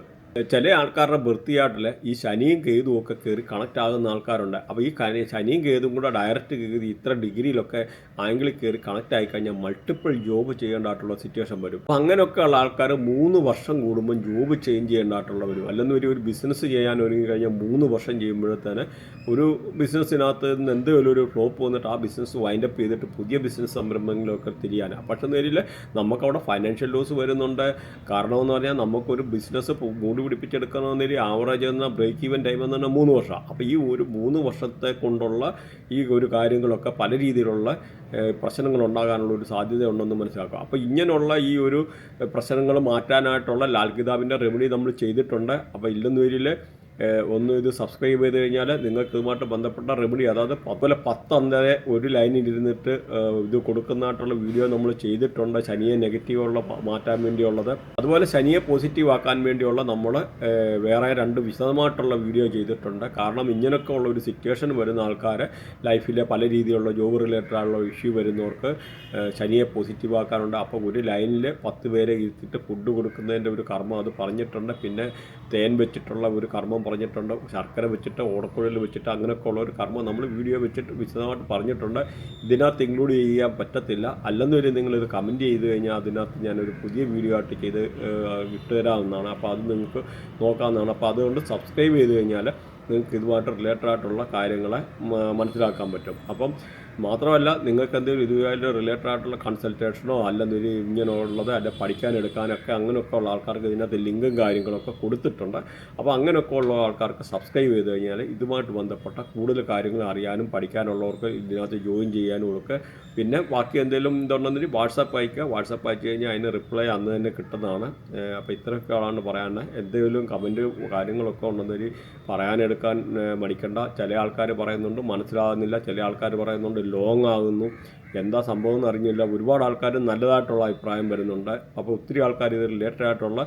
ചില ആൾക്കാരുടെ വൃത്തിയായിട്ടില്ല ഈ ശനിയും കേതുവും ഒക്കെ കയറി കണക്റ്റ് ആകുന്ന ആൾക്കാരുണ്ട്. അപ്പോൾ ഈ ശനിയും കേതും കൂടെ ഡയറക്റ്റ് കയറി ഇത്ര ഡിഗ്രിയിലൊക്കെ ആംഗിളിൽ കയറി കണക്റ്റ് ആയിക്കഴിഞ്ഞാൽ മൾട്ടിപ്പിൾ ജോബ് ചെയ്യേണ്ടതായിട്ടുള്ള സിറ്റുവേഷൻ വരും. അപ്പോൾ അങ്ങനെയൊക്കെ ഉള്ള ആൾക്കാർ 3 വർഷം കൂടുമ്പം ജോബ് ചേഞ്ച് ചെയ്യേണ്ടതായിട്ടുള്ള വരും. അല്ലെങ്കിൽ ഒരു ബിസിനസ് ചെയ്യാൻ ഒരുങ്ങി കഴിഞ്ഞാൽ 3 വർഷം ചെയ്യുമ്പോഴത്തേന് ഒരു ബിസിനസ്സിനകത്ത് നിന്ന് എന്തെങ്കിലും ഒരു ഫ്ലോപ്പ് വന്നിട്ട് ആ ബിസിനസ് വൈൻഡപ്പ് ചെയ്തിട്ട് പുതിയ ബിസിനസ് സംരംഭങ്ങളിലൊക്കെ തിരിയാനാണ്. പക്ഷേ നേരിൽ നമുക്കവിടെ ഫൈനാൻഷ്യൽ ലോസ് വരുന്നുണ്ട്. കാരണമെന്ന് പറഞ്ഞാൽ നമുക്കൊരു ബിസിനസ് പിടിപ്പിച്ചെടുക്കണമെന്നൊരു ആവറേജ് എന്ന ബ്രേക്ക് ഈവൻ ടൈം എന്ന് പറഞ്ഞാൽ 3 വർഷം. അപ്പോൾ ഈ ഒരു 3 വർഷത്തെ കൊണ്ടുള്ള ഈ ഒരു കാര്യങ്ങളൊക്കെ പല രീതിയിലുള്ള പ്രശ്നങ്ങൾ ഉണ്ടാകാനുള്ള ഒരു സാധ്യത ഉണ്ടെന്ന് മനസ്സിലാക്കുക. അപ്പോൾ ഇങ്ങനെയുള്ള ഈ ഒരു പ്രശ്നങ്ങൾ മാറ്റാനായിട്ടുള്ള ലാൽ കിതാബിൻ്റെ റെമഡി നമ്മൾ ചെയ്തിട്ടുണ്ട്. അപ്പോൾ ഇല്ലെന്ന് വരിൽ ഒന്ന് ഇത് സബ്സ്ക്രൈബ് ചെയ്ത് കഴിഞ്ഞാൽ നിങ്ങൾക്ക് ഇതുമായിട്ട് ബന്ധപ്പെട്ട റെമഡി, അതായത് അതുപോലെ 10 അന്തരെ ഒരു ലൈനിൽ ഇരുന്നിട്ട് ഇത് കൊടുക്കുന്നതായിട്ടുള്ള വീഡിയോ നമ്മൾ ചെയ്തിട്ടുണ്ട്. ശനിയെ നെഗറ്റീവുള്ള മാറ്റാൻ വേണ്ടിയുള്ളത്, അതുപോലെ ശനിയെ പോസിറ്റീവ് ആക്കാൻ വേണ്ടിയുള്ള നമ്മൾ വേറെ 2 വിശദമായിട്ടുള്ള വീഡിയോ ചെയ്തിട്ടുണ്ട്. കാരണം ഇങ്ങനെയൊക്കെ ഉള്ള ഒരു സിറ്റുവേഷൻ വരുന്ന ആൾക്കാർ ലൈഫിലെ പല രീതിയിലുള്ള ജോബ് റിലേറ്റഡ് ആയുള്ള ഇഷ്യൂ വരുന്നവർക്ക് ശനിയെ പോസിറ്റീവ് ആക്കാനുണ്ട്. അപ്പോൾ ഒരു ലൈനിൽ 10 പേരെ ഇരുത്തിയിട്ട് ഫുഡ് കൊടുക്കുന്നതിൻ്റെ ഒരു കർമ്മം അത് പറഞ്ഞിട്ടുണ്ട്. പിന്നെ തേൻ വെച്ചിട്ടുള്ള ഒരു കർമ്മം പറഞ്ഞിട്ടുണ്ട്. ശർക്കര വെച്ചിട്ട്, ഓടക്കുഴൽ വെച്ചിട്ട് അങ്ങനെയൊക്കെ ഉള്ള ഒരു കർമ്മം നമ്മൾ വീഡിയോ വെച്ചിട്ട് വിശദമായിട്ട് പറഞ്ഞിട്ടുണ്ട്. ഇതിനകത്ത് ഇൻക്ലൂഡ് ചെയ്യാൻ പറ്റത്തില്ല. അല്ലെന്നൊരു നിങ്ങളിത് കമൻറ്റ് ചെയ്ത് കഴിഞ്ഞാൽ അതിനകത്ത് ഞാനൊരു പുതിയ വീഡിയോ ആയിട്ട് ചെയ്ത് വിട്ടുതരാവുന്നതാണ്. അപ്പോൾ അത് നിങ്ങൾക്ക് നോക്കാവുന്നതാണ്. അപ്പോൾ അതുകൊണ്ട് സബ്സ്ക്രൈബ് ചെയ്ത് കഴിഞ്ഞാൽ നിങ്ങൾക്ക് ഇതുമായിട്ട് റിലേറ്റഡ് ആയിട്ടുള്ള കാര്യങ്ങളെ മനസ്സിലാക്കാൻ പറ്റും. അപ്പം മാത്രമല്ല നിങ്ങൾക്ക് എന്തെങ്കിലും ഇതുമായിട്ട് റിലേറ്റഡ് ആയിട്ടുള്ള കൺസൾട്ടേഷനോ അല്ലെങ്കിൽ ഇങ്ങനെയുള്ളത് അല്ല പഠിക്കാൻ എടുക്കാനൊക്കെ അങ്ങനെയൊക്കെ ഉള്ള ആൾക്കാർക്ക് ഇതിനകത്ത് ലിങ്കും കാര്യങ്ങളൊക്കെ കൊടുത്തിട്ടുണ്ട്. അപ്പോൾ അങ്ങനെയൊക്കെ ഉള്ള ആൾക്കാർക്ക് സബ്സ്ക്രൈബ് ചെയ്ത് കഴിഞ്ഞാൽ ഇതുമായിട്ട് ബന്ധപ്പെട്ട കൂടുതൽ കാര്യങ്ങൾ അറിയാനും പഠിക്കാനുള്ളവർക്ക് ഇതിനകത്ത് ജോയിൻ ചെയ്യാനും ഒക്കെ. പിന്നെ ബാക്കി എന്തെങ്കിലും ഇതുണ്ടെങ്കിൽ വാട്സാപ്പ് അയക്കുക. വാട്സാപ്പ് അയച്ചു കഴിഞ്ഞാൽ അതിന് റിപ്ലൈ അന്ന് തന്നെ കിട്ടുന്നതാണ്. അപ്പോൾ ഇത്രയൊക്കെയാണ് പറയാനുള്ളത്. എന്തെങ്കിലും കമൻറ്റ് കാര്യങ്ങളൊക്കെ ഉണ്ടെങ്കിൽ പറയാനെടുക്കാൻ മടിക്കണ്ട. ചില ആൾക്കാർ പറയുന്നുണ്ട് മനസ്സിലാകുന്നില്ല, ചില ആൾക്കാർ പറയുന്നുണ്ട് ലോങ് ആകുന്നു, എന്താ സംഭവം എന്ന് അറിഞ്ഞില്ല. ഒരുപാട് ആൾക്കാർ നല്ലതായിട്ടുള്ള അഭിപ്രായം വരുന്നുണ്ട്. അപ്പോൾ ഒത്തിരി ആൾക്കാർ ഇത് റിലേറ്റഡ് ആയിട്ടുള്ള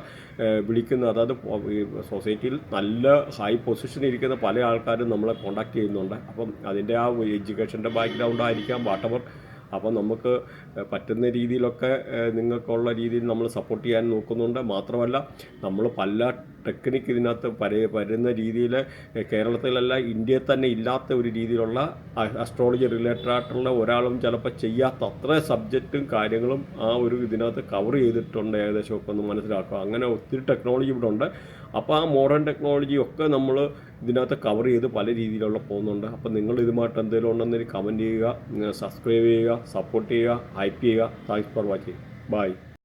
വിളിക്കുന്ന, അതായത് ഈ സൊസൈറ്റിയിൽ നല്ല ഹൈ പൊസിഷനിൽ ഇരിക്കുന്ന പല ആൾക്കാരും നമ്മളെ കോൺടാക്ട് ചെയ്യുന്നുണ്ട്. അപ്പം അതിൻ്റെ ആ എഡ്യൂക്കേഷൻ്റെ ബാക്ക്ഗ്രൗണ്ട് ആയിരിക്കാം വാട്ടവർ. അപ്പോൾ നമുക്ക് പറ്റുന്ന രീതിയിലൊക്കെ നിങ്ങൾക്കുള്ള രീതിയിൽ നമ്മൾ സപ്പോർട്ട് ചെയ്യാൻ നോക്കുന്നുണ്ട്. മാത്രമല്ല നമ്മൾ പല ടെക്നിക്ക് ഇതിനകത്ത് വരുന്ന രീതിയിൽ കേരളത്തിലല്ല ഇന്ത്യയിൽ തന്നെ ഇല്ലാത്ത ഒരു രീതിയിലുള്ള അസ്ട്രോളജി റിലേറ്റഡ് ആയിട്ടുള്ള ഒരാളും ചിലപ്പോൾ ചെയ്യാത്ത അത്ര സബ്ജക്റ്റും കാര്യങ്ങളും ആ ഒരു ഇതിനകത്ത് കവർ ചെയ്തിട്ടുണ്ട്. ഏകദേശമൊക്കെ ഒന്ന് മനസ്സിലാക്കുക. അങ്ങനെ ഒത്തിരി ടെക്നോളജി ഇവിടെ ഉണ്ട്. അപ്പോൾ ആ മോഡേൺ ടെക്നോളജി ഒക്കെ നമ്മൾ ഇതിനകത്ത് കവർ ചെയ്ത് പല രീതിയിലുള്ള പോകുന്നുണ്ട്. അപ്പോൾ നിങ്ങൾ ഇതുമായിട്ട് എന്തെങ്കിലും ഉണ്ടെന്നൊരു കമൻറ്റ് ചെയ്യുക, സബ്സ്ക്രൈബ് ചെയ്യുക, സപ്പോർട്ട് ചെയ്യുക, ഹൈപ്പ് ചെയ്യുക. Thanks for watching. ബൈ.